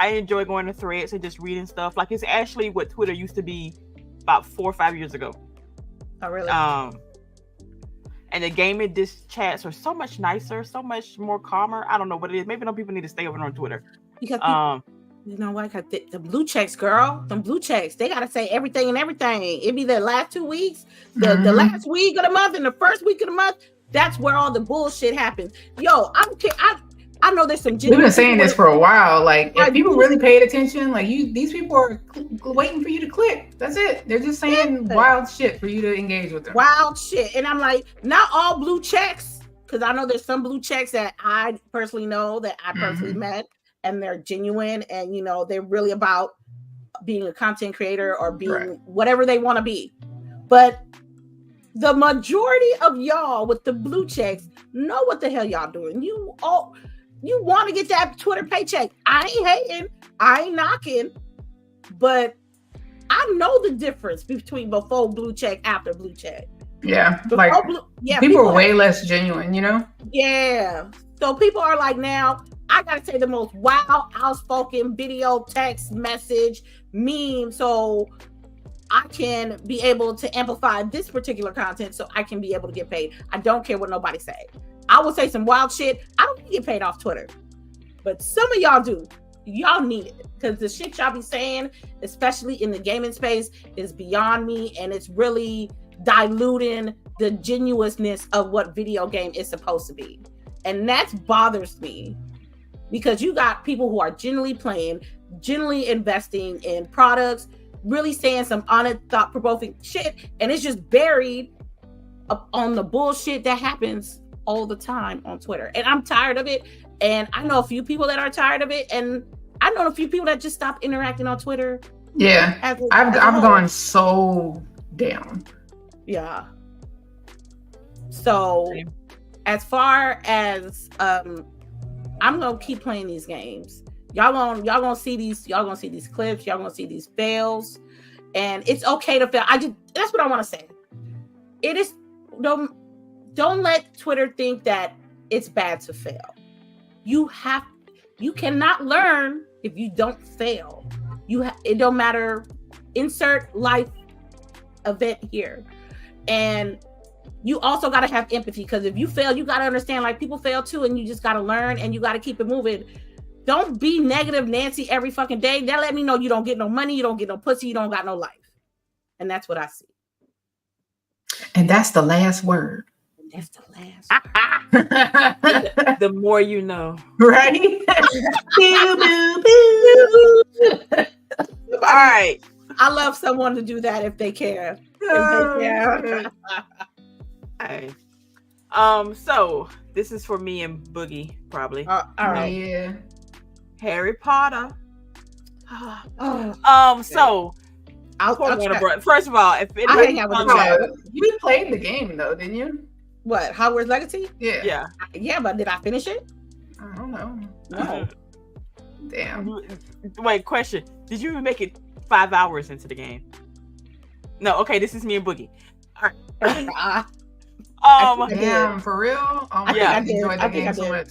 enjoy going to Threads and just reading stuff. Like, it's actually what Twitter used to be about 4 or 5 years ago. Oh, really? And the gaming disc chats are so much nicer, so much more calmer. I don't know what it is. Maybe people need to stay over on Twitter. Because you know what? The blue checks, girl. Them blue checks. They gotta say everything and everything. It be the last 2 weeks, the last week of the month, and the first week of the month. That's where all the bullshit happens. Yo, I don't care. I know there's some. We've been saying this for a while. Like, if people really paid attention, like these people are waiting for you to click. That's it. They're just saying wild shit for you to engage with them. Wild shit. And I'm like, not all blue checks, because I know there's some blue checks that I personally know that I personally met, and they're genuine, and they're really about being a content creator or being whatever they want to be. But the majority of y'all with the blue checks know what the hell y'all doing. You want to get that Twitter paycheck. I ain't hating. I ain't knocking. But I know the difference between before blue check, after blue check. Yeah. People are way less genuine, Yeah. So people are like, now, I got to say the most wild, outspoken video, text, message, meme. So I can be able to amplify this particular content so I can be able to get paid. I don't care what nobody say. I will say some wild shit. I don't get paid off Twitter, but some of y'all do. Y'all need it, because the shit y'all be saying, especially in the gaming space, is beyond me, and it's really diluting the genuineness of what video game is supposed to be. And that bothers me, because you got people who are genuinely playing, genuinely investing in products, really saying some honest, thought-provoking shit, and it's just buried up on the bullshit that happens all the time on Twitter. And I'm tired of it. And I know a few people that are tired of it. And I know a few people that just stopped interacting on Twitter. Yeah. I've gone so down. Yeah. So as far as I'm gonna keep playing these games. Y'all gonna see these clips, y'all gonna see these fails. And it's okay to fail. That's what I want to say. It is don't let Twitter think that it's bad to fail. You cannot learn if you don't fail. It don't matter. Insert life event here. And you also got to have empathy, because if you fail, you got to understand, like, people fail too, and you just got to learn, and you got to keep it moving. Don't be negative Nancy every fucking day. That let me know you don't get no money, you don't get no pussy, you don't got no life. And that's what I see. And that's the last word. That's the last. The more you know. Right? All right. I love someone to do that if they care. Hey. So this is for me and Boogie, probably. All right. Yeah. Harry Potter. So first of all, if you played the game though, didn't you? What, Hogwarts Legacy? Yeah. Yeah, but did I finish it? I don't know. No. Damn. Wait, question. Did you even make it 5 hours into the game? No, okay, this is me and Boogie. All right. Damn, for real? Oh my God, I enjoyed the game so much.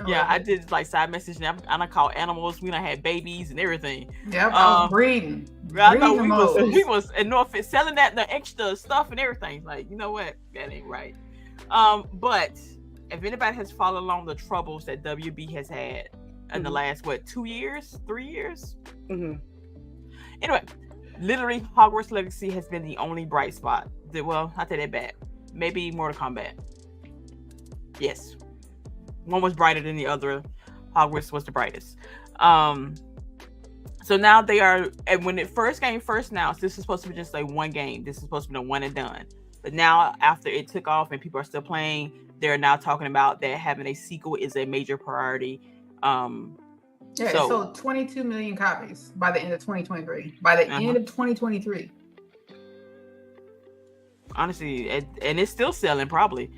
I did like side message, and I call animals. We done had babies and everything. Yep, I was breeding. I know Bring we the was in Norfolk selling that the extra stuff and everything. Like, you know what? That ain't right. But if anybody has followed along the troubles that WB has had in the last 2 years, 3 years. Anyway, literally Hogwarts Legacy has been the only bright spot. Well, I take that back. Maybe Mortal Kombat. Yes, one was brighter than the other. Hogwarts was the brightest. So now they are, and when it first announced, this is supposed to be just like one game. This is supposed to be a one and done. But now, after it took off and people are still playing, they're now talking about that having a sequel is a major priority. It sold 22 million copies by the end of 2023. By the end of 2023. Honestly, and it's still selling probably.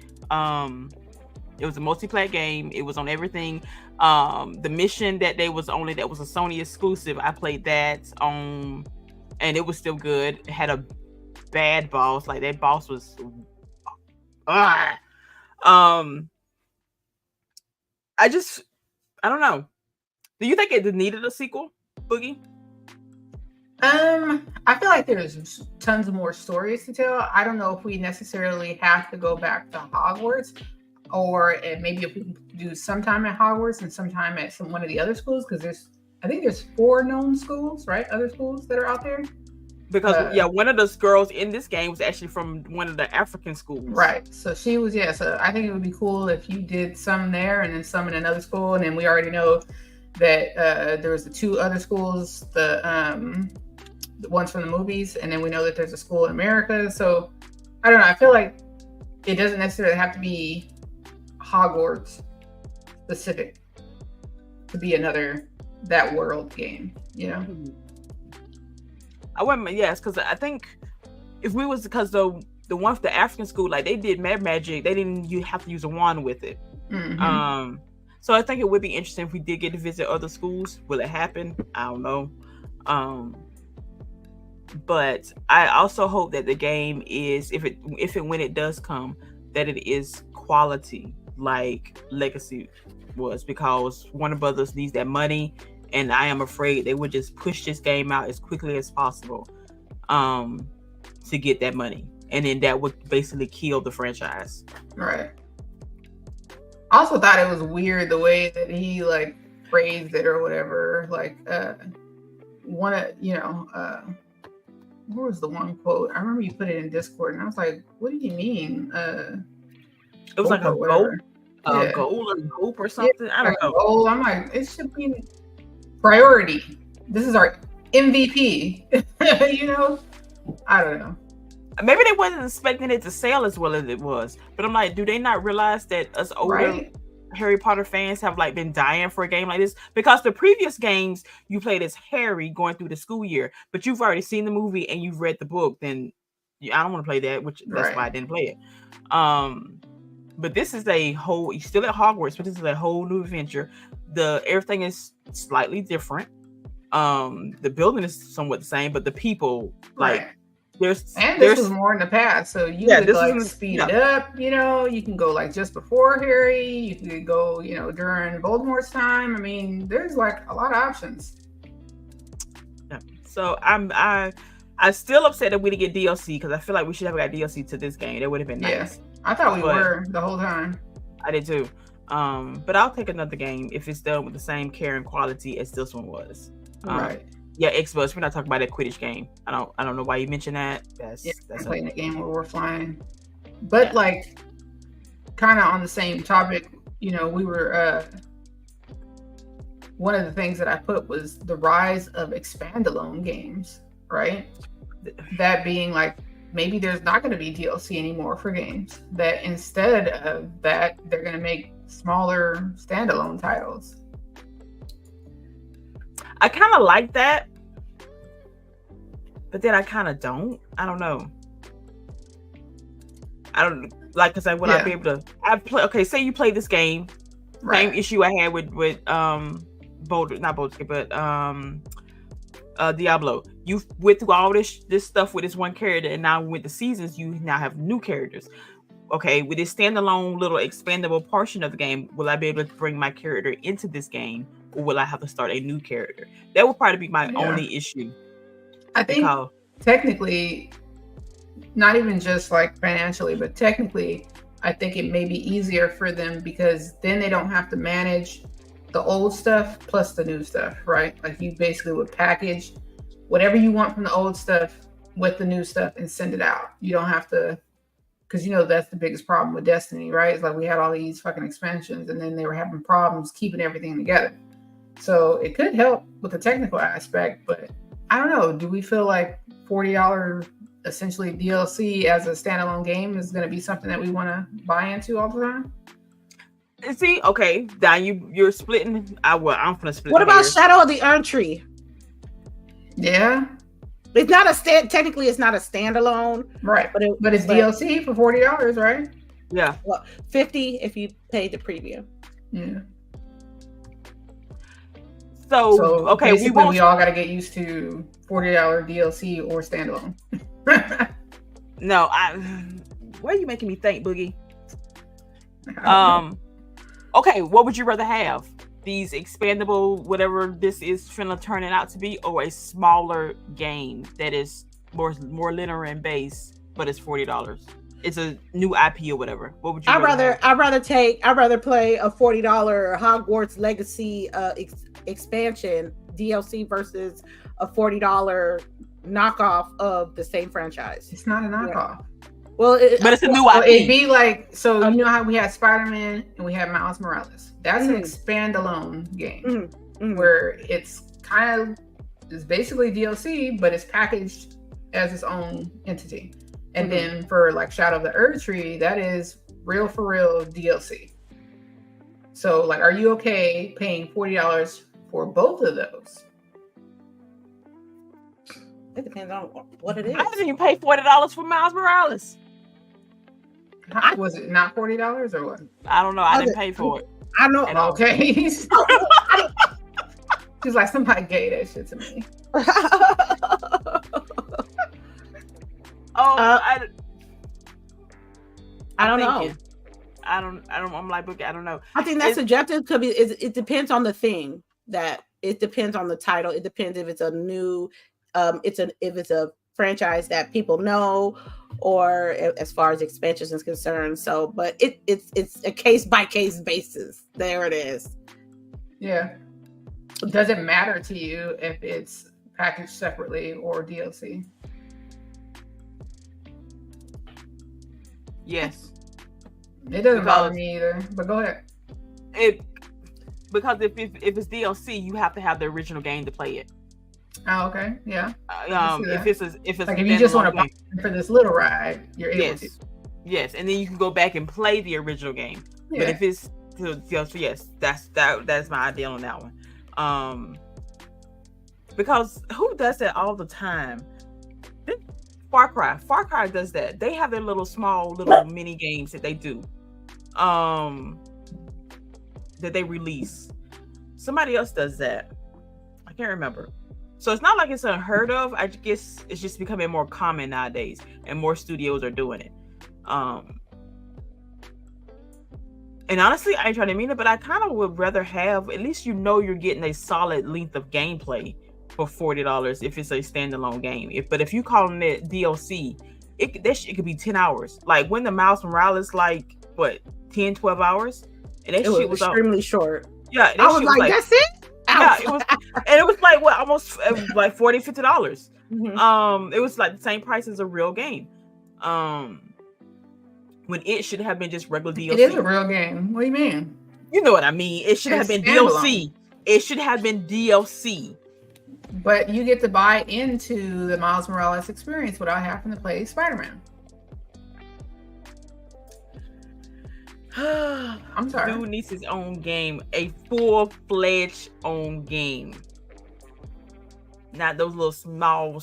It was a multiplayer game. It was on everything. The mission that was a Sony exclusive. I played that on, and it was still good. It had a bad boss. Like, that boss was I don't know. Do you think it needed a sequel, Boogie? I feel like there's tons of more stories to tell. I don't know if we necessarily have to go back to Hogwarts, or maybe if we can do sometime at Hogwarts and sometime at one of the other schools, because I think there's 4 known schools, right? Other schools that are out there. Because one of those girls in this game was actually from one of the African schools. Right. So she was, So I think it would be cool if you did some there and then some in another school. And then we already know that there was the 2 other schools, the ones from the movies, and then we know that there's a school in America. So I don't know. I feel like it doesn't necessarily have to be Hogwarts specific to be another that world game, you know? I wouldn't, yes, because I think if we was, because the one for the African school, like, they did magic, they didn't have to use a wand with it. So I think it would be interesting if we did get to visit other schools. Will it happen? I don't know. But I also hope that the game is, when it does come, that it is quality like Legacy was, because Warner Brothers needs that money, and I am afraid they would just push this game out as quickly as possible to get that money, and then that would basically kill the franchise. Right. I also thought it was weird the way that he like phrased it or whatever. Like what was the one quote? I remember you put it in Discord, and I was like, "What do you mean?" It was like a goal, goal or hope or something. I don't know. Oh, I'm like, it should be priority. This is our MVP. You know, I don't know. Maybe they wasn't expecting it to sell as well as it was, but I'm like, do they not realize that us older Harry Potter fans have like been dying for a game like this? Because the previous games you played as Harry going through the school year, but you've already seen the movie and you've read the book, then I don't want to play that, that's why I didn't play it. But this is you're still at Hogwarts, but this is a whole new adventure. Everything is slightly different. The building is somewhat the same, but the people, this was more in the past, so you could speed it up. You know, you can go like just before Harry. You could go, during Voldemort's time. I mean, there's like a lot of options. Yeah. So I'm still upset that we didn't get DLC, because I feel like we should have got DLC to this game. That would have been nice. I thought we were the whole time. I did too. But I'll take another game if it's done with the same care and quality as this one was. Right. Yeah, Xbox. We're not talking about that Quidditch game. I don't know why you mentioned that. That's playing a game where we're flying. But like, kind of on the same topic, we were. One of the things that I put was the rise of expandalone games, right? That being like, maybe there's not going to be DLC anymore for games. That instead of that, they're going to make smaller standalone titles. I kind of like that, but then I kind of don't. I don't know. I don't like, because I would not be able to. Okay, say you play this game. Same issue I had with Diablo. You went through all this stuff with this one character, and now with the seasons, you now have new characters. Okay, with this standalone little expandable portion of the game, will I be able to bring my character into this game, or will I have to start a new character? That would probably be my only issue. I think technically, not even just like financially, but technically, I think it may be easier for them because then they don't have to manage the old stuff plus the new stuff, right? Like you basically would package whatever you want from the old stuff with the new stuff and send it out. You don't have to, because that's the biggest problem with Destiny, right? It's like we had all these fucking expansions and then they were having problems keeping everything together. So it could help with the technical aspect, but I don't know. Do we feel like $40 essentially DLC as a standalone game is going to be something that we want to buy into all the time? See, okay, now you're splitting. I'm gonna split. What about Shadow of the Erdtree? Yeah, it's not technically it's not a standalone, right? But it's DLC for $40, right? Yeah, well, $50 if you pay the premium. Yeah. So okay, we all got to get used to $40 DLC or standalone. No, why are you making me think, Boogie? Okay, what would you rather have? These expandable, whatever this is finna turn it out to be, or a smaller game that is more linear and base, but it's $40. It's a new IP or whatever. What would you? I'd rather play a $40 Hogwarts Legacy expansion DLC versus a $40 knockoff of the same franchise. It's not a knockoff. Yeah. Well, but it's a new IP. It'd be like, so you know how we had Spider-Man and we had Miles Morales. That's an expandalone game where it's basically DLC, but it's packaged as its own entity. And then for like Shadow of the Erdtree, that is real for real DLC. So like, are you okay paying $40 for both of those? It depends on what it is. I didn't even pay $40 for Miles Morales. Was it not $40 or what? I don't know. I didn't pay for it. I know. Okay. She's like, somebody gave that shit to me. I don't know. I'm like, okay, I don't know. I think that's subjective because it depends on the thing. That it depends on the title. It depends if it's a new, if it's a franchise that people know, or as far as expansions is concerned. So, but it's a case by case basis. There it is. Yeah. Does it matter to you if it's packaged separately or DLC? Yes. It doesn't bother me either, but go ahead. Because if it's DLC, you have to have the original game to play it. Oh, okay. Yeah. If it's like if you just want to buy for this little ride, you're able to. Yes, and then you can go back and play the original game. Yeah. But if it's DLC, yes, that's my idea on that one. Because who does that all the time? Far Cry does that. They have their little mini games that they do. That they release. Somebody else does that. I can't remember. So it's not like it's unheard of. I guess it's just becoming more common nowadays, and more studios are doing it. And honestly, I ain't trying to mean it, but I kind of would rather have, at least you're getting a solid length of gameplay for $40 if it's a standalone game. But if you calling it DLC, that shit could be 10 hours. Like when the Miles Morales, 10, 12 hours? And that shit was extremely short. Yeah. I was like, that's it? Yeah, it was, and it was almost like $40, $50. It was like the same price as a real game. When it should have been just regular DLC. It is a real game. What do you mean? You know what I mean. It should have been DLC. It should have been DLC. But you get to buy into the Miles Morales experience without having to play Spider-Man. I'm sorry. Dude needs his own game, a full-fledged own game, not those little small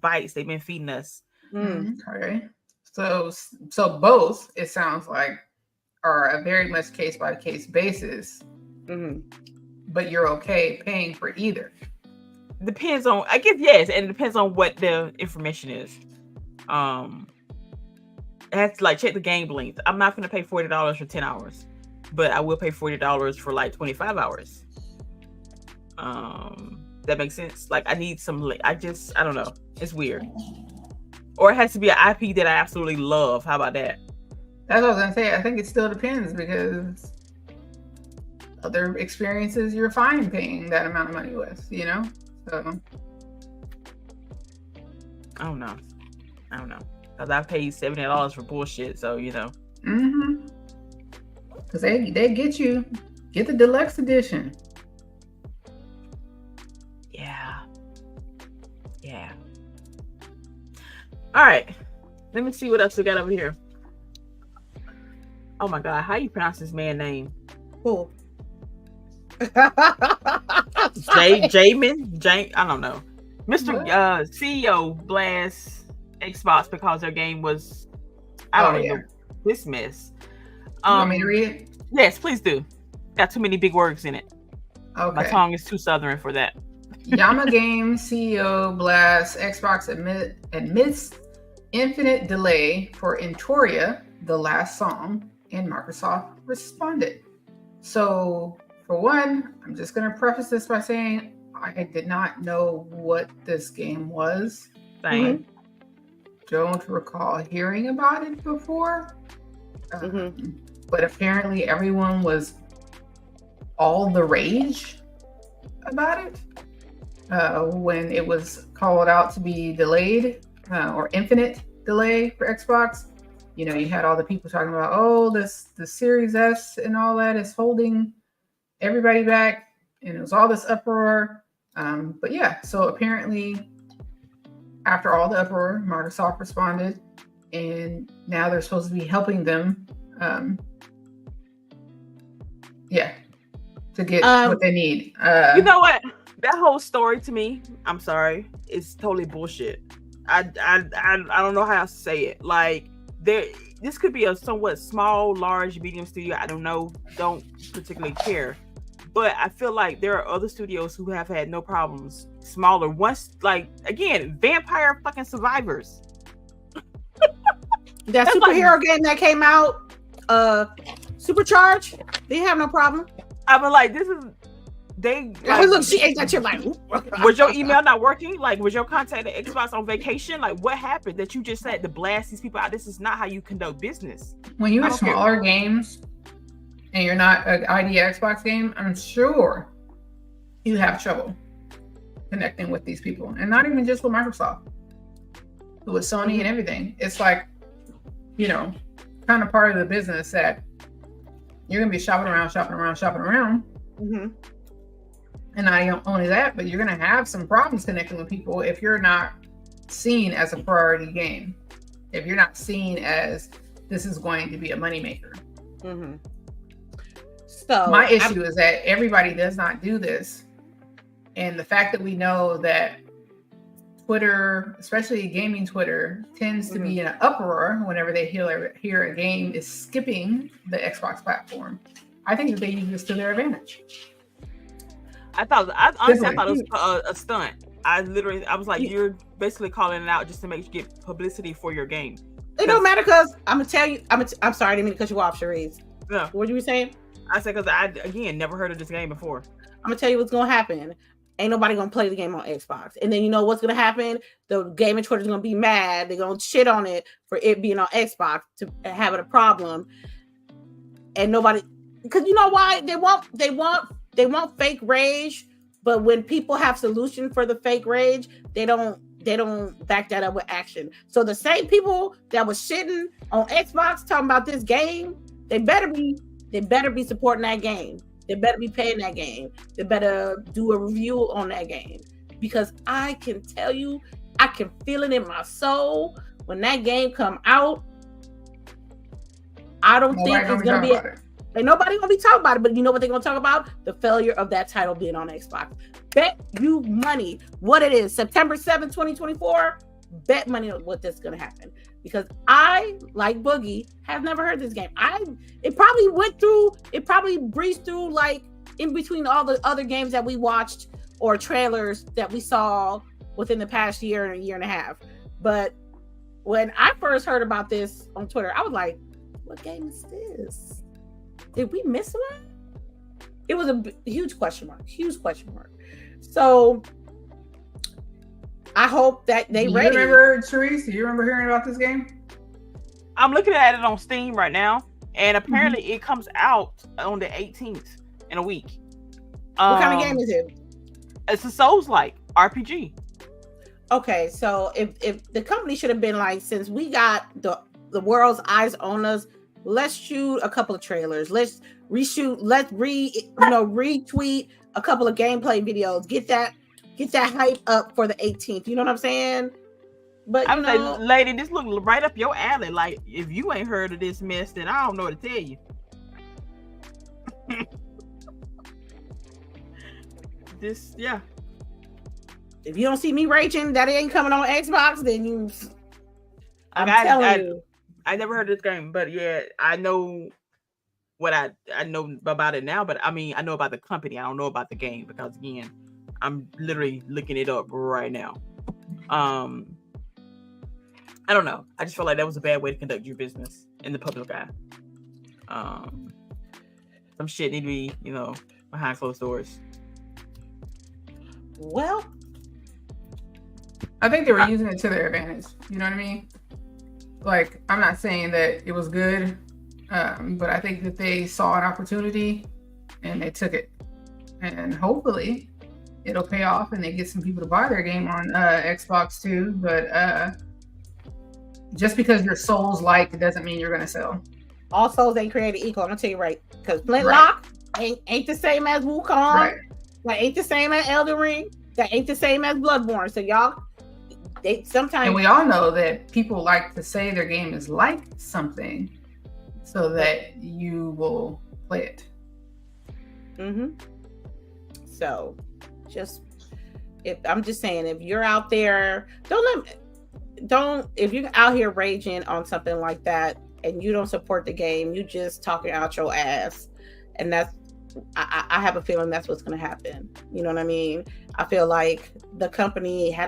bites they've been feeding us. Okay, so both, it sounds like, are a very much case-by-case basis, but you're okay paying for either. Depends on, I guess, yes, and it depends on what the information is. I have to check the game length. I'm not going to pay $40 for 10 hours, but I will pay $40 for 25 hours. That makes sense. Like I need some. I don't know. It's weird. Or it has to be an IP that I absolutely love. How about that? That's what I was gonna say. I think it still depends because other experiences you're fine paying that amount of money with, you know? So I don't know. Because I paid $70 for bullshit, so you know. Because they get the deluxe edition. Yeah. All right. Let me see what else we got over here. Oh my God, how you pronounce this man's name? Who? Jamin? I don't know. Mr. CEO blasts Xbox because their game was this mess. You want me to read it? Yes, please do. Got too many big words in it. Okay. My tongue is too southern for that. Yama Game CEO blasts Xbox admits infinite delay for Entoria, the last song, and Microsoft responded. So, for one, I'm just going to preface this by saying I did not know what this game was. Same. Don't recall hearing about it before. But apparently everyone was all the rage about it when it was called out to be delayed or infinite delay for Xbox. You know, you had all the people talking about, the Series S and all that is holding everybody back, and it was all this uproar. But yeah, so apparently after all the uproar, Microsoft responded, and now they're supposed to be helping them to get what they need. You know what? That whole story to me, I'm sorry, is totally bullshit. I don't know how to say it. Like this could be a somewhat small, large, medium studio. I don't know. Don't particularly care. But I feel like there are other studios who have had no problems. Smaller ones, like again, Vampire fucking Survivors. That superhero game that came out, Supercharged, they have no problem. I mean, like, this is they. Like, look, she ate that shit like. Was your email not working? Like, was your contact at Xbox on vacation? Like, what happened that you just said to blast these people out? This is not how you conduct business. When you have smaller games and you're not an ID Xbox game, I'm sure you have trouble connecting with these people, and not even just with Microsoft, but with Sony and everything. It's like, you know, kind of part of the business that you're gonna be shopping around. And not only that, but you're gonna have some problems connecting with people if you're not seen as a priority game. If you're not seen as this is going to be a moneymaker. So my issue is that everybody does not do this. And the fact that we know that Twitter, especially gaming Twitter, tends to be in an uproar whenever they hear a game is skipping the Xbox platform. I think that they use this to their advantage. I thought it was a stunt. I was like, you're basically calling it out just to get publicity for your game. It don't matter because I'm gonna tell you. I'm sorry, I didn't mean to cut you off, CHAREECE. Yeah. What were you saying? I said because I again never heard of this game before. I'm gonna tell you what's gonna happen. Ain't nobody gonna play the game on Xbox, and then you know what's gonna happen. The gaming Twitter is gonna be mad. They're gonna shit on it for it being on Xbox to having a problem, and nobody. Because you know why they want fake rage, but when people have solution for the fake rage, they don't back that up with action. So the same people that was shitting on Xbox talking about this game, they better be supporting that game. They better be paying that game. They better do a review on that game. Because I can tell you, I can feel it in my soul when that game come out. I don't think it's gonna be. Ain't nobody gonna be talking about it, but you know what they're gonna talk about? The failure of that title being on Xbox. Bet you money what it is. September 7th, 2024. Bet money on what this is gonna happen. Because I, like Boogie, have never heard this game. It probably breezed through like in between all the other games that we watched or trailers that we saw within the past year and a year and a half. But when I first heard about this on Twitter, I was like, what game is this? Did we miss one? It was a huge question mark. So I hope that they Do ready. you remember, CHAREECE? Do you remember hearing about this game? I'm looking at it on Steam right now, and apparently it comes out on the 18th in a week. What kind of game is it? It's a Souls-like RPG. Okay, so if the company should have been like, since we got the world's eyes on us, let's shoot a couple of trailers. Let's reshoot. Let's retweet a couple of gameplay videos. Get that hype up for the 18th. You know what I'm saying? But I'm like, lady, this look right up your alley. Like, if you ain't heard of this mess, then I don't know what to tell you. Yeah. If you don't see me raging that it ain't coming on Xbox, then I'm telling you. I never heard of this game, but yeah, I know what I know about it now. But I mean, I know about the company. I don't know about the game because again, I'm literally looking it up right now. I don't know. I just felt like that was a bad way to conduct your business in the public eye. Some shit need to be, behind closed doors. Well, I think they were using it to their advantage. You know what I mean? Like, I'm not saying that it was good, but I think that they saw an opportunity and they took it. And hopefully it'll pay off and they get some people to buy their game on Xbox too. But just because you're Souls-like doesn't mean you're going to sell. All Souls ain't created equal. I'm going to tell you right. Because Flintlock ain't the same as Wukong. Right. Like, ain't the same as Elden Ring. That ain't the same as Bloodborne. So y'all, they sometimes. And we all know that people like to say their game is like something so that you will play it. So I'm just saying, if you're out there, if you're out here raging on something like that and you don't support the game, you just talking out your ass. And I have a feeling that's what's going to happen. You know what I mean? I feel like the company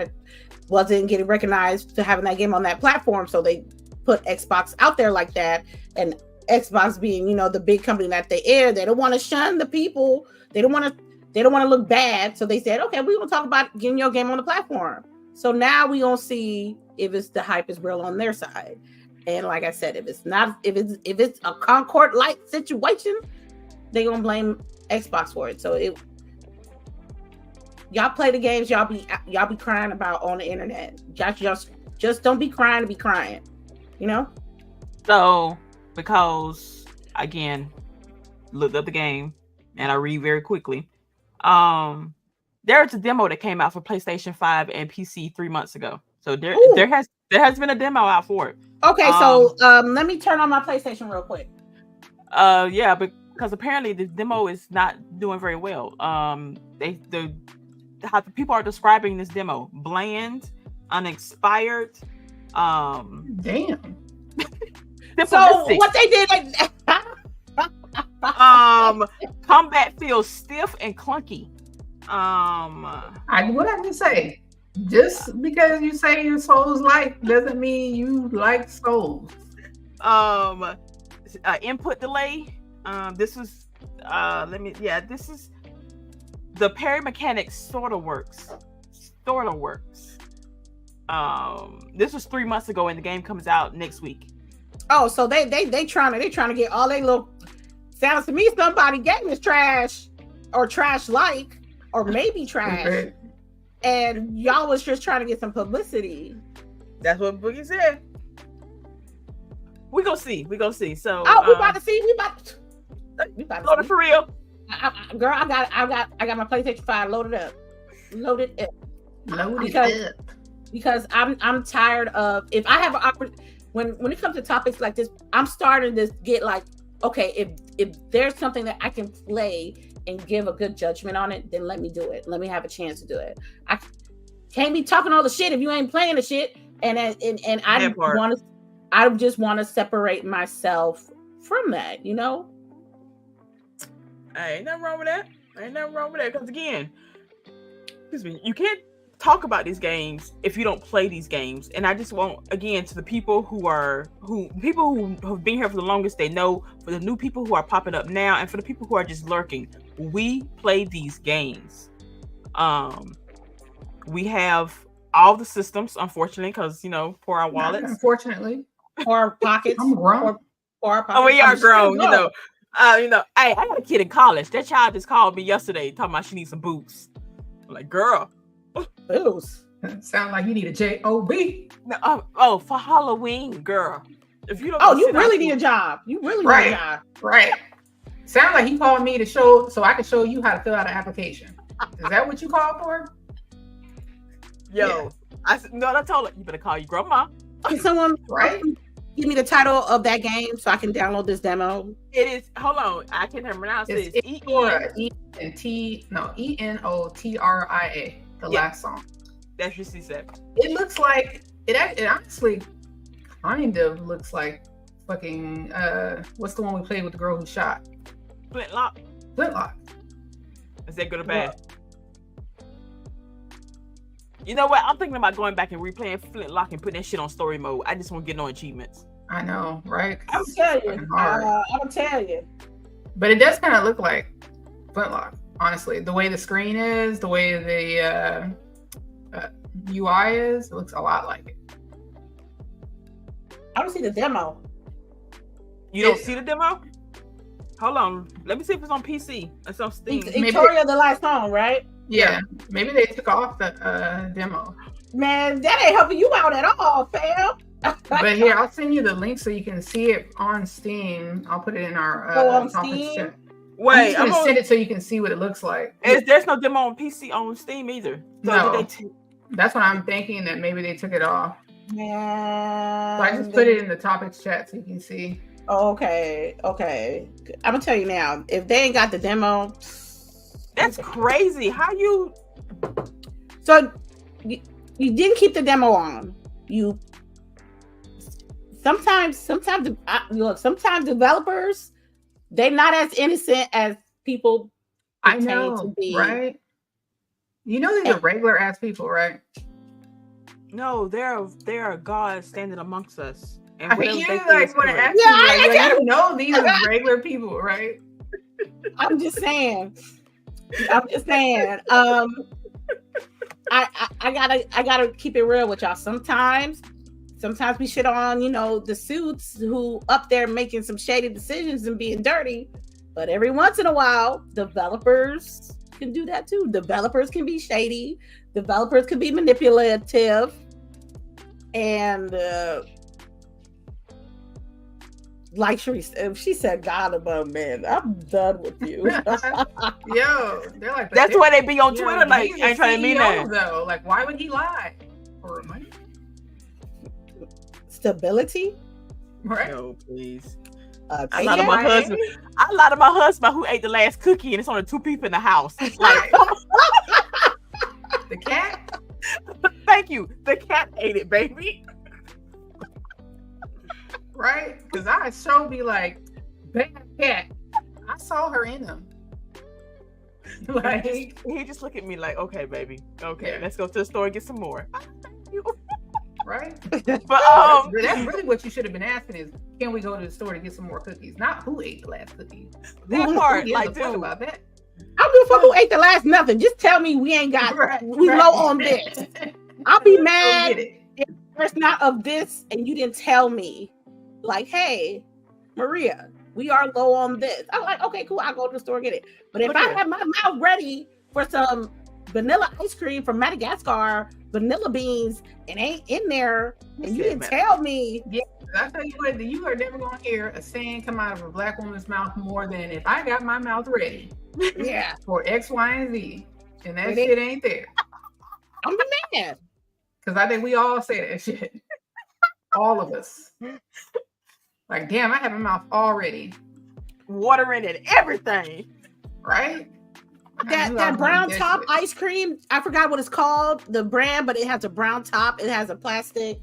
wasn't getting recognized to having that game on that platform, so they put Xbox out there like that. And Xbox being, the big company that they don't want to shun the people. They don't want to look bad, so they said, "Okay, we're gonna talk about getting your game on the platform." So now we gonna see if the hype is real on their side. And like I said, if it's a Concord-like situation, they gonna blame Xbox for it. So y'all play the games y'all be crying about on the internet. Just don't be crying to be crying, So because again, looked up the game and I read very quickly. There's a demo that came out for PlayStation 5 and PC 3 months ago. So there has been a demo out for it. Okay, so let me turn on my PlayStation real quick. Yeah, because apparently the demo is not doing very well. How the people are describing this demo: bland, unexpired. Damn. So what they did, combat feels stiff and clunky. What I can say, just because you say your Souls-like doesn't mean you like Souls. Input delay. This is the parry mechanic sort of works. This was 3 months ago and the game comes out next week. Oh, so they trying to get all they little. Sounds to me somebody game is trash or trash-like or maybe trash. And y'all was just trying to get some publicity. That's what Boogie said. We gonna see. So we about to see. We about to load it for real. Girl, I got my PlayStation 5 loaded up. Because I'm tired of, if I have an opportunity, when it comes to topics like this, I'm starting to get like, okay, if there's something that I can play and give a good judgment on it, then let me do it. Let me have a chance to do it. I can't be talking all the shit if you ain't playing the shit. And I just want to separate myself from that, Ain't nothing wrong with that. Because again, excuse me, you can't talk about these games if you don't play these games. And I just want, again, to the people who have been here for the longest, they know. For the new people who are popping up now, and for the people who are just lurking, we play these games. We have all the systems, unfortunately, because for our wallets. Unfortunately. Or pockets. I'm grown. Or pockets. Oh, we are grown, Hey, I got a kid in college. That child just called me yesterday talking about she needs some boots. I'm like, girl. Boots. Sound like you need a J-O-B. No, for Halloween, girl. If you don't you really need a job. You really need a job. Right. Sound like he called me so I could show you how to fill out an application. Is that what you called for? Yo. Yeah. I told her, you better call your grandma. Can someone give me the title of that game so I can download this demo? It is, hold on, I can't pronounce it. It's Enotria, the last song. That's what she said. It looks like, it honestly kind of looks like fucking, what's the one we played with the girl who shot? Flintlock. Is that good or bad? Yeah. You know what? I'm thinking about going back and replaying Flintlock and putting that shit on story mode. I just want to get no achievements. I know, right? I'll tell you. I'll tell you. But it does kind of look like Flintlock, honestly. The way the screen is, the way the UI is, it looks a lot like it. I don't see the demo. You don't see the demo? Hold on. Let me see if it's on PC. It's on Steam. Victoria, the last song, right? Yeah. Maybe they took off the demo. Man, that ain't helping you out at all, fam. But here, I'll send you the link so you can see it on Steam. I'll put it in our on Steam. Chat. Wait, I'm gonna send it so you can see what it looks like. There's no demo on PC on Steam either. So no, that's what I'm thinking, that maybe they took it off. Man, so I just put it in the topics chat so you can see. Okay. I'm gonna tell you now. If they ain't got the demo, that's crazy. How you? So you didn't keep the demo on. You sometimes developers, they're not as innocent as people. I know, to be. Right? You know these are regular ass people, right? No, there are gods standing amongst us. And I mean, you like want to ask you, like, you know these are regular people, right? I'm just saying. I gotta keep it real with y'all. Sometimes we shit on, the suits who up there making some shady decisions and being dirty. But every once in a while, developers can do that too. Developers can be shady. Developers can be manipulative. And like she said, God above man, I'm done with you. Yo, they're like, that's why they be on Twitter. Like, I ain't trying to mean that. Though, like, why would he lie? For money? Stability? Right? No, please. I lied to my husband who ate the last cookie, and it's only 2 people in the house. Like, the cat? Thank you. The cat ate it, baby. Right? Because I sure be like, bad cat. I saw her in them. Like, he just look at me like, okay, baby. Okay, let's go to the store and get some more. Right? But that's really what you should have been asking is, can we go to the store to get some more cookies? Not who ate the last cookie. That part, like, dude, about that. I don't give a fuck who ate the last nothing. Just tell me we ain't got we low on this. I'll be mad if it's not of this and you didn't tell me. Like, hey, Maria, we are low on this. I'm like, okay, cool. I'll go to the store and get it. But if I have my mouth ready for some vanilla ice cream from Madagascar, vanilla beans, and ain't in there, and you didn't tell me. Yeah, I tell you what, you are never gonna hear a saying come out of a black woman's mouth more than if I got my mouth ready. Yeah. For X, Y, and Z. And that shit ain't there. I'm the man. Because I think we all say that shit. All of us. Like, damn, I have my mouth already. Water in it, everything. Right? That brown top ice cream, I forgot what it's called, the brand, but it has a brown top. It has a plastic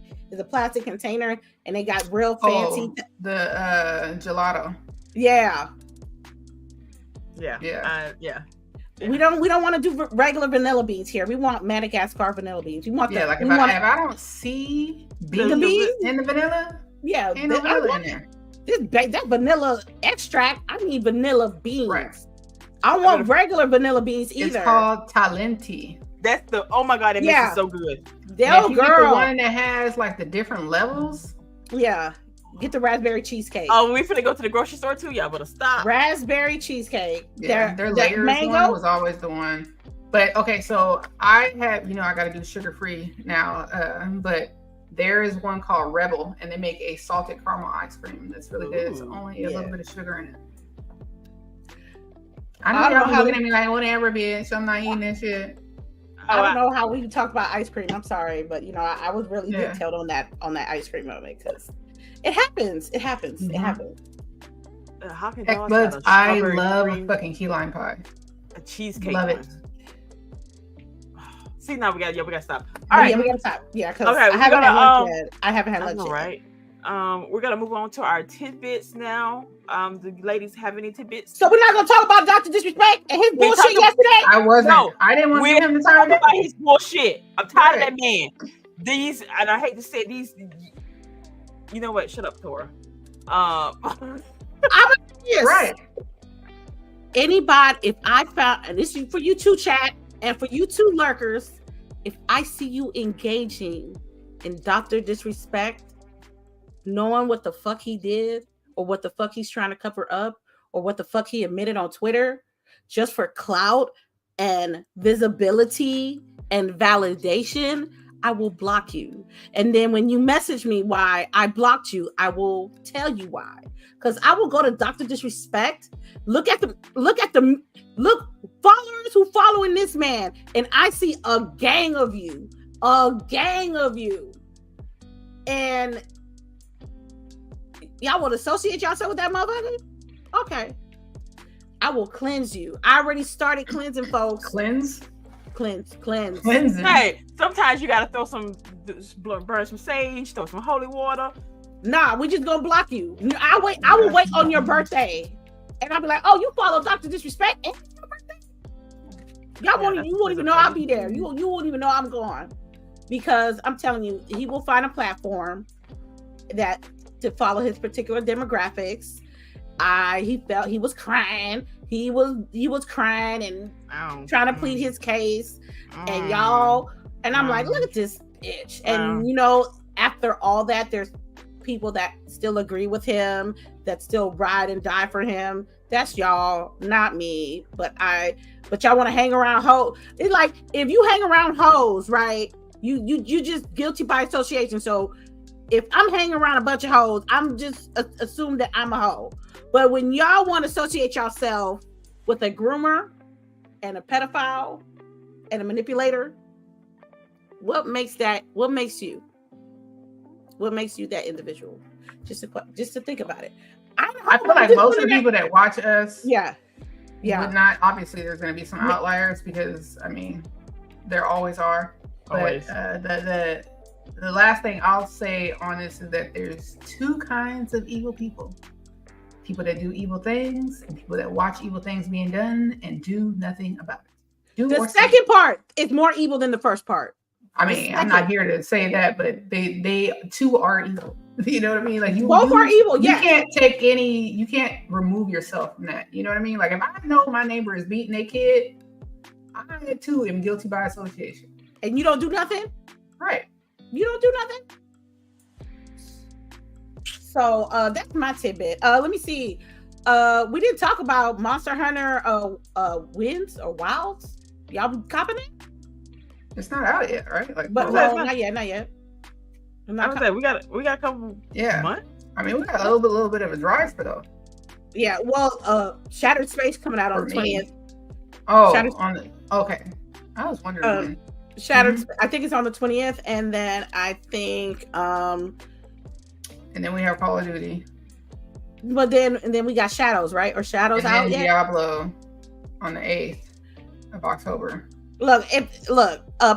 container, and they got real fancy. The gelato. Yeah. Yeah. We don't want to do regular vanilla beans here. We want Madagascar vanilla beans. We want like if I don't see beans in the vanilla, ain't no vanilla in there. That vanilla extract, I need vanilla beans. Right. I don't want regular vanilla beans either. It's called Talenti. That's the oh my god, that makes it so good. Girl, get the one that has like the different levels. Yeah, get the raspberry cheesecake. Oh, we finna go to the grocery store too. Y'all better stop. Raspberry cheesecake. Yeah, their layers mango one was always the one. But okay, so I have, I got to do sugar free now. But there is one called Rebel, and they make a salted caramel ice cream that's really good. It's only a little bit of sugar in it. I know y'all looking at me like, whatever, bitch. I'm not eating that shit. I don't know how we talk about ice cream. I'm sorry, but I was really detailed on that ice cream moment because it happens. It happens. Mm-hmm. It happens. But I love a fucking key lime pie. A cheesecake. Love it. See, now we gotta stop. All right, we gotta stop. Yeah, because I haven't had lunch yet. I haven't had lunch yet. Right. We're gonna move on to our tidbits now. Do you ladies have any tidbits? So we're not gonna talk about Dr. Disrespect and his bullshit yesterday? I wasn't. No, I didn't want to give him the time about his bullshit. I'm tired of that man. These, and I hate to say these. You know what? Shut up, Tora. I'm right. Anybody, if I found, and this is for you two, chat, and for you two lurkers, if I see you engaging in Dr. Disrespect, knowing what the fuck he did, or what the fuck he's trying to cover up, or what the fuck he admitted on Twitter, just for clout and visibility and validation, I will block you. And then when you message me why I blocked you, I will tell you why. Because I will go to Dr. Disrespect, look followers who following this man, and I see a gang of you. And y'all want to associate yourself with that motherfucker? Okay. I will cleanse you. I already started cleansing, folks. Cleanse. Cleansing. Hey, sometimes you gotta burn some sage, throw some holy water. Nah, we just gonna block you. I will wait on your birthday, and I'll be like, "Oh, you follow Dr. Disrespect? And it's your birthday? You won't even know I'll be there. You won't even know I'm gone, because I'm telling you, he will find a platform to follow his particular demographics. He felt he was crying. He was crying and trying to plead his case, and y'all. And I'm like, look at this bitch. And after all that, there's people that still agree with him, that still ride and die for him. That's y'all, not me. But y'all want to hang around hoes. It's like, if you hang around hoes, right? You just guilty by association. So if I'm hanging around a bunch of hoes, I'm just assume that I'm a hoe. But when y'all want to associate yourself with a groomer and a pedophile and a manipulator, what makes you that individual? Just to think about it. I feel like most of the people that watch us, would not. Obviously, there's going to be some outliers because there always are. But the last thing I'll say on this is that there's two kinds of evil people. People that do evil things and people that watch evil things being done and do nothing about it. The second part is more evil than the first part. I'm not here to say that, but they too are evil. You know what I mean? Like both are evil. You can't you can't remove yourself from that. You know what I mean? Like if I know my neighbor is beating their kid, I too am guilty by association. And you don't do nothing? Right. You don't do nothing? So that's my tidbit. Let me see. We didn't talk about Monster Hunter Wins or Wilds. Y'all copping it? It's not out yet, right? Not yet. We got a couple months. We got a little bit of a drive for though. Yeah, well, Shattered Space coming out on the 20th. Oh, okay. I was wondering. Shattered, I think it's on the 20th, and then I think and then we have Call of Duty. But then we got Shadows, right? Or Shadows and out yet? Diablo on the 8th of October. Look,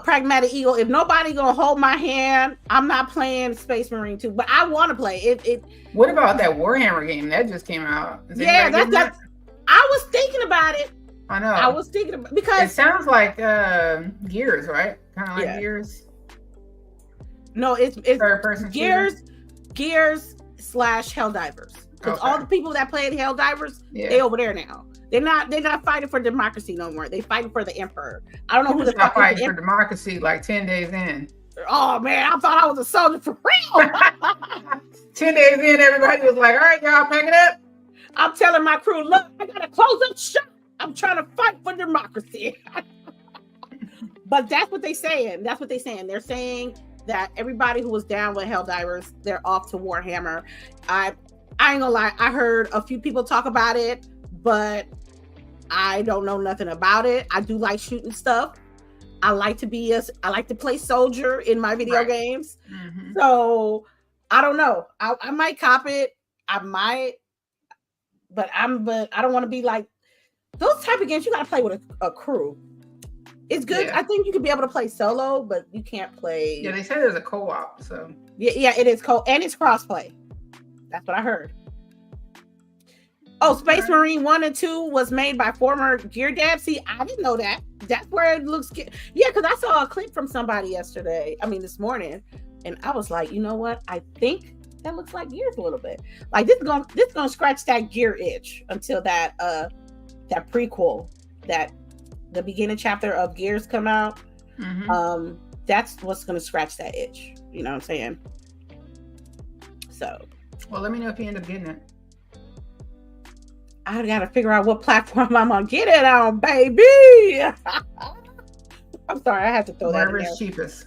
Pragmatic Eagle, if nobody gonna hold my hand, I'm not playing Space Marine 2, but I want to play it. What about that Warhammer game that just came out? That's I was thinking about it. I know. I was thinking about because it sounds like Gears, right? Kind of like Gears. No, it's third person Gears / Helldivers. Because all the people that played Helldivers, they over there now. They're not fighting for democracy no more. They fighting for the emperor. I don't know who the not fuck is fighting for democracy like 10 days in. Oh man, I thought I was a soldier for real. 10 days in, everybody was like, all right, y'all, pack it up. I'm telling my crew, look, I gotta close up shop. I'm trying to fight for democracy. But that's what they're saying. They're saying that everybody who was down with Helldivers, they're off to Warhammer. I ain't gonna lie, I heard a few people talk about it, but I don't know nothing about it. I do like shooting stuff. I like to play soldier in my video games. Mm-hmm. So I don't know. I might cop it. I might, but I don't want to be like those type of games. You got to play with a crew. It's good. Yeah. I think you could be able to play solo, but you can't play. Yeah, they say there's a co-op. So yeah, it is and it's crossplay. That's what I heard. Oh, Space Marine 1 and 2 was made by former Gear devs. See, I didn't know that. That's where it looks good. Yeah, because I saw a clip from somebody this morning, and I was like, you know what? I think that looks like Gears a little bit. Like this is gonna scratch that Gear itch until that prequel, that the beginning chapter of Gears come out. Mm-hmm. That's what's gonna scratch that itch. You know what I'm saying? So, well, let me know if you end up getting it. I gotta figure out what platform I'm gonna get it on, baby. I'm sorry, I had to throw that in there. Wherever's cheapest.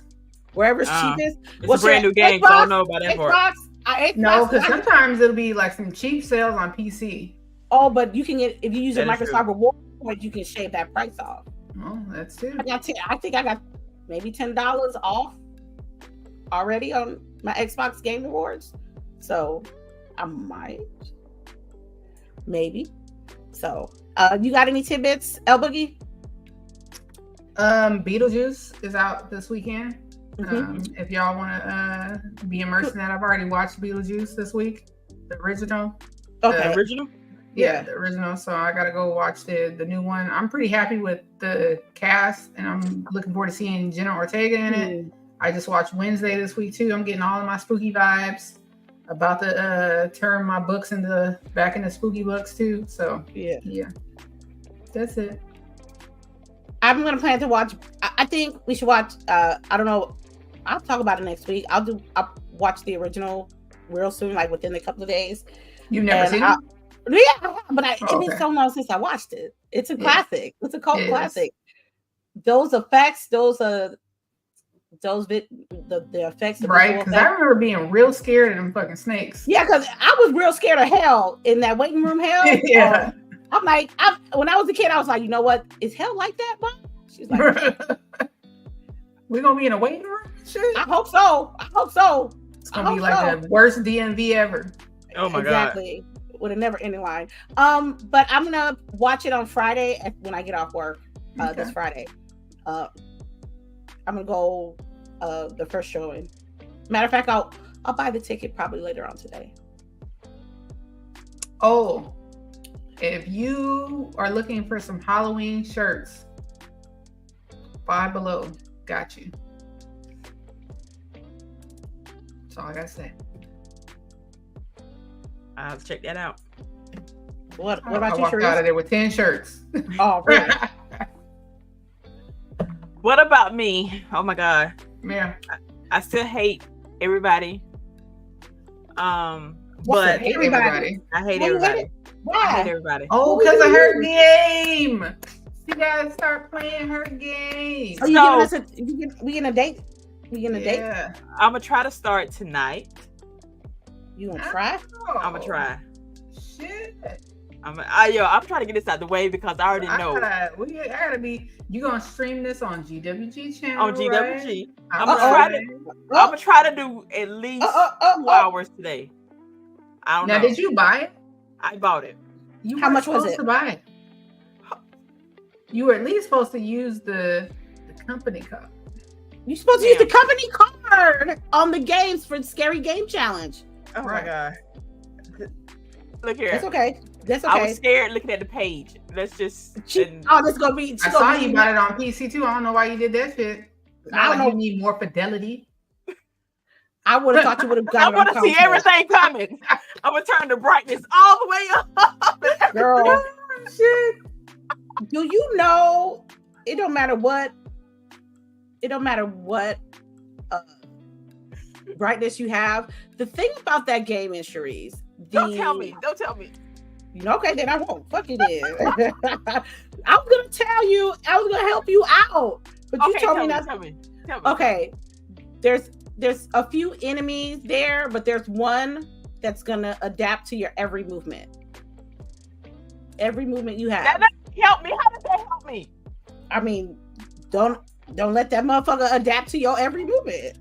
Wherever's cheapest. It's a brand new game, so I don't know about that part. No, because sometimes it'll be like some cheap sales on PC. Oh, but you can get, if you use your Microsoft Reward points, you can shave that price off. Oh, that's too. I think I got maybe $10 off already on my Xbox Game Rewards. So I might. Maybe. So, you got any tidbits, LBOOGIE? Beetlejuice is out this weekend. Mm-hmm. If y'all want to be immersed in that, I've already watched Beetlejuice this week, the original. Okay, the original. Yeah, the original. So I gotta go watch the new one. I'm pretty happy with the cast, and I'm looking forward to seeing Jenna Ortega in it. I just watched Wednesday this week too. I'm getting all of my spooky vibes. About to turn my books back into spooky books too. So yeah, that's it. I'm gonna plan to watch. I think we should watch. I don't know. I'll talk about it next week. I'll watch the original real soon, like within a couple of days. You've never seen it? Yeah, but it's been so long since I watched it. It's a classic. It's a cult classic. Those effects, the effects, right? Because I remember being real scared of them fucking snakes. Yeah, because I was real scared of hell in that waiting room. Hell, yeah. I'm like, when I was a kid, I was like, you know what? Is hell like that, Mom? She's like, we're gonna be in a waiting room. Shit. I hope so. It's gonna be like the worst DMV ever. Oh my exactly. God. With a never-ending line. But I'm gonna watch it on Friday when I get off work. This Friday. I'm gonna go the first showing. Matter of fact, I'll buy the ticket probably later on today. Oh, if you are looking for some Halloween shirts, Five Below got you. That's all I gotta say. I'll have to check that out. What about you, I walked out of there with 10 shirts. Oh, really? What about me? Oh my God. Yeah. I still hate everybody. But everybody. I hate everybody. Why? I hate everybody. Oh, because of her game. You gotta start playing her game. Are you giving us we in a date? We in a date? I'm gonna try to start tonight. You gonna try? I'm gonna try. Shit. I'm trying to get this out the way because I already know. I gotta be. You gonna stream this on GWG channel? On GWG. Right? I'm gonna try to do at least 2 hours today. I don't know. Now, did you buy it? I bought it. How much was it? To buy it? You were at least supposed to use the company card. You're supposed to use the company card on the games for the Scary Game Challenge. Oh my God. Look here. That's okay. I was scared looking at the page. Let's just. This is gonna be. I saw you got it on PC too. I don't know why you did that shit. I don't know. You need more fidelity. I would have thought you would have got it. I want to see everything coming. I'm gonna turn the brightness all the way up. Girl, shit. Do you know it don't matter what brightness you have. The thing about that game is, CHAREECE. Don't tell me. Okay, then I won't. Fuck it is. I was gonna tell you. I was gonna help you out, but you told me not. Tell me. Okay, there's a few enemies there, but there's one that's gonna adapt to your every movement. Every movement you have. That doesn't help me. How does that help me? I mean, don't let that motherfucker adapt to your every movement.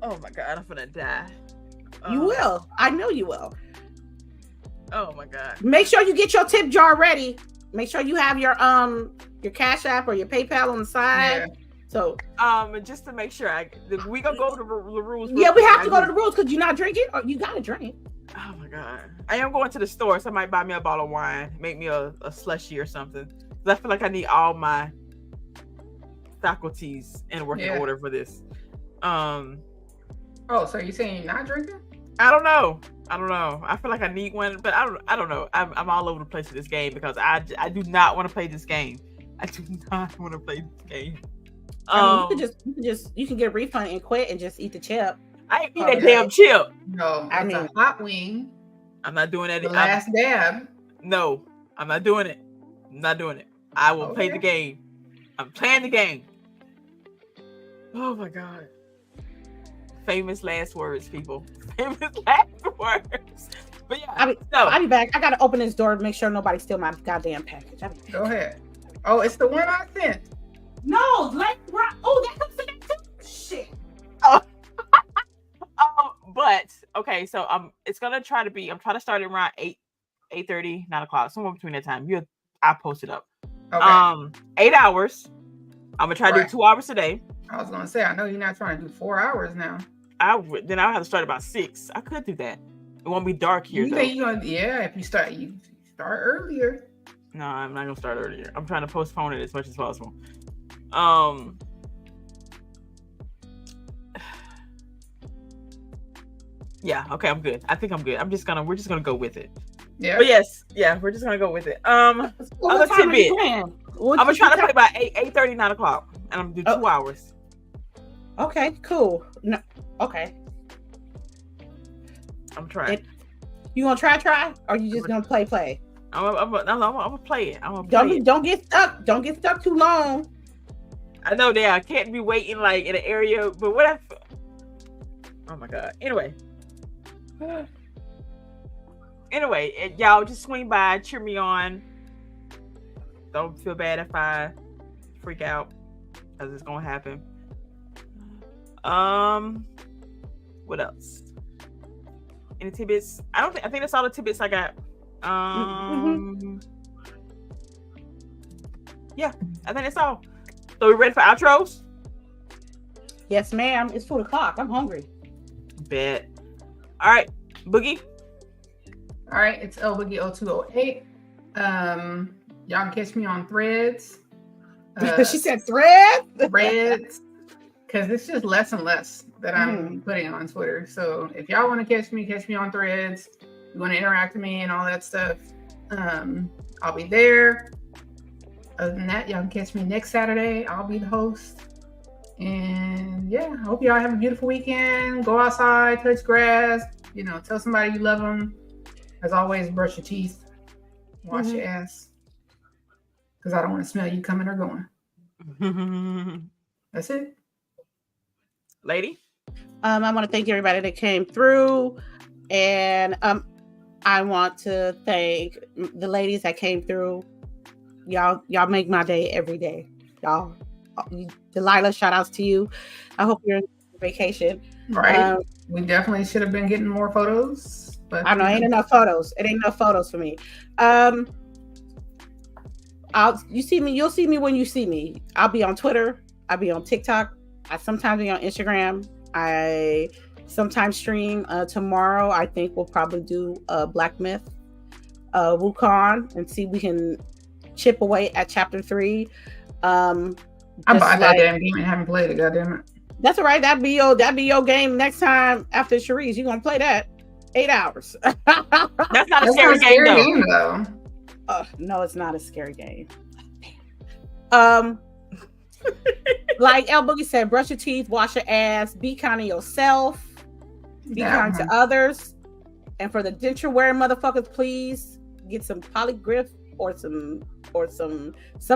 Oh my god, I'm gonna die. You will. I know you will. Oh my god. Make sure you get your tip jar ready. Make sure you have your Cashapp or your PayPal on the side. Yeah. So just to make sure, we gonna go to the rules. Yeah, we have to go to the rules because you're not drinking, or you gotta drink. Oh my god. I am going to the store, so I might buy me a bottle of wine, make me a slushy or something. Because I feel like I need all my faculties in working order for this. Oh, so you're saying you're not drinking? I don't know. I feel like I need one, but I don't know. I'm all over the place with this game because I do not want to play this game. I do not want to play this game. I mean, you can get a refund and quit and just eat the chip. I ain't eat that damn chip. No, I mean a hot wing. I'm not doing that. The last dab. No, I'm not doing it. I will play the game. I'm playing the game. Oh my god. Famous last words, people. Famous last words. But yeah, I'll be back. I gotta open this door to make sure nobody steal my goddamn package. Go ahead. Oh, it's the one I sent. No, that comes to that too. Shit. Oh. But okay, so it's gonna try to be. I'm trying to start it around 8:30, 9 o'clock, somewhere between that time. I post it up. Okay. 8 hours. I'm gonna try to do 2 hours a day. I was gonna say, I know you're not trying to do 4 hours now. Then I'll have to start about 6. I could do that. It won't be dark here. If you start earlier. No, I'm not gonna start earlier. I'm trying to postpone it as much as possible. Yeah, okay, I'm good. I think I'm good. We're just gonna go with it. Yeah. But yes, we're just gonna go with it. Other tidbit. I'm gonna try to play by 8:30, 9 o'clock. And I'm gonna do 2 hours. Okay, cool. No, okay. I'm trying. You gonna try? Or you just gonna play? I'm gonna play it. Don't get stuck. Don't get stuck too long. I know that I can't be waiting like in an area, but whatever. Oh my god. Anyway, y'all just swing by, cheer me on. Don't feel bad if I freak out, because it's gonna happen. What else? Any tidbits? I think that's all the tidbits I got. Yeah, I think that's all. So we ready for outros? Yes, ma'am. It's 4 o'clock. I'm hungry. Bet. All right, Boogie. All right, it's LBOOGIE0208. Y'all can catch me on Threads. She said Threads? Threads. Because it's just less and less that I'm putting on Twitter. So if y'all want to catch me on Threads. You want to interact with me and all that stuff. I'll be there. Other than that, y'all can catch me next Saturday. I'll be the host. And yeah, I hope y'all have a beautiful weekend. Go outside, touch grass. Tell somebody you love them. As always, brush your teeth. Wash your ass. Because I don't want to smell you coming or going. That's it. Lady? I want to thank everybody that came through. And I want to thank the ladies that came through. Y'all make my day every day. Y'all. Delilah, shout outs to you. I hope you're on vacation. Right. We definitely should have been getting more photos. But I know ain't enough photos. It ain't enough photos for me. You'll see me when you see me. I'll be on Twitter. I'll be on TikTok. I sometimes be on Instagram. I sometimes stream. Tomorrow I think we'll probably do Black Myth Wukong and see if we can chip away at chapter 3. I bought that damn game and haven't played it, goddamn it. That's all right. That'd be your game next time after CHAREECE. You gonna play that. 8 hours. That's not a That's scary not a scary game, game, though. No, it's not a scary game. Like El Boogie said, brush your teeth, wash your ass, be kind to yourself, be kind to others, and for the denture wearing motherfuckers, please get some polygriff or some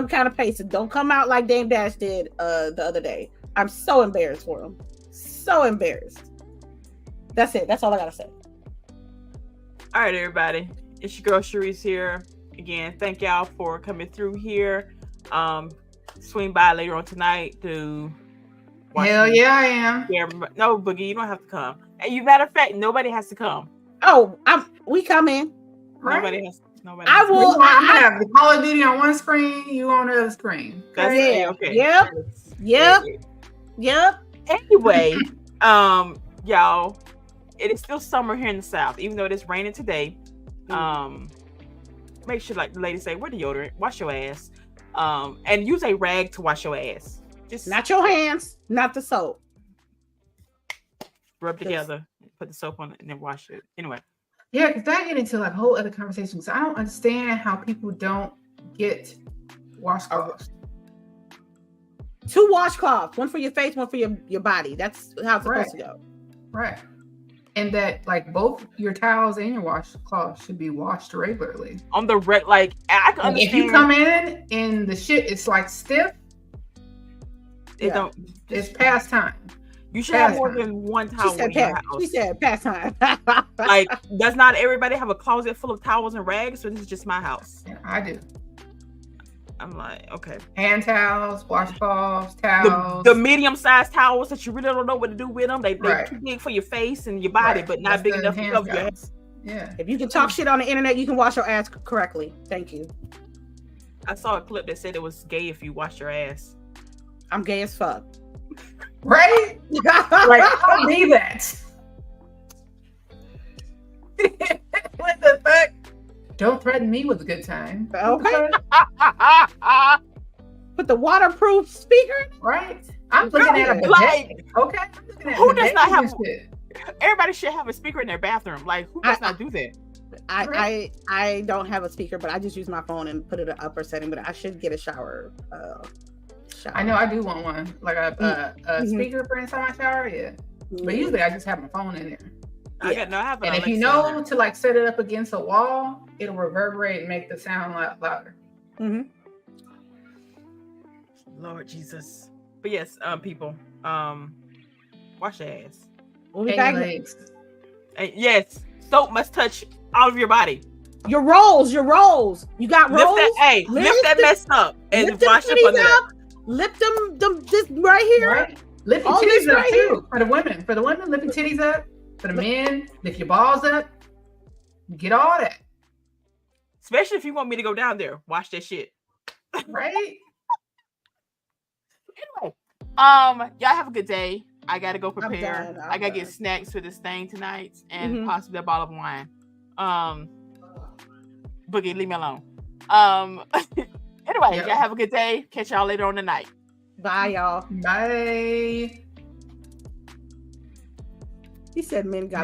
kind of paste. Don't come out like Dame Dash did the other day. I'm so embarrassed for him. So embarrassed. That's it. That's all I gotta say. All right, everybody. It's your girl CHAREECE here. Again, thank y'all for coming through here. Swing by later on tonight to watch. Hell yeah, I am. No, Boogie, you don't have to come. And you, matter of fact, nobody has to come. Oh, we come in. Right? Nobody has. I will. I have the Call of Duty on one screen, you on the other screen. That's yeah. Okay. Yep. Anyway, y'all, it is still summer here in the South, even though it is raining today. Make sure, like the lady say, wear deodorant, wash your ass, and use a rag to wash your ass. Just not your hands, not the soap. Rub together, put the soap on it, and then wash it. Anyway. Yeah, because that get into like a whole other conversation. So I don't understand how people don't get washcloths. 2 washcloths, one for your face, one for your body. That's how it's supposed to go. Right. And that like both your towels and your washcloths should be washed regularly. On the like I can understand. If you come in and the shit is like stiff, it's past time. You should have more than one towel in your house. She said past time. Like, does not everybody have a closet full of towels and rags? Or this is just my house? Yeah, I do. I'm like, okay. Hand towels, washcloths, towels. The medium-sized towels that you really don't know what to do with them. They're too big for your face and your body, but not big enough to cover your head. Yeah. If you can talk shit on the internet, you can wash your ass correctly. Thank you. I saw a clip that said it was gay if you wash your ass. I'm gay as fuck. Right? Like, I don't need that. What the fuck? Don't threaten me with a good time. Okay. Put the waterproof speaker. Right? I'm looking at a bidet. Okay. I'm looking at who does not have? shit. Everybody should have a speaker in their bathroom. Like, who does not do that? I don't have a speaker, but I just use my phone and put it in upper setting. But I should get a shower. I know I do want one, like a speaker for inside my shower. Yeah, but usually I just have my phone in there. I have and if you know to like set it up against a wall, it'll reverberate and make the sound louder. Lord Jesus. But yes, people, wash your ass. We'll be back. And yes, soap must touch all of your body. Your rolls. You got rolls. Lift that mess up and wash up under that. Lift them just right here. Right. Lift your titties up too. For the women, lift your titties up. For the men, lift your balls up. Get all that. Especially if you want me to go down there, wash that shit. Right. Anyway, y'all have a good day. I gotta go prepare. I gotta get snacks for this thing tonight and possibly a bottle of wine. Boogie, leave me alone. Anyway, y'all have a good day. Catch y'all later on tonight. Bye, y'all. Bye. He said men got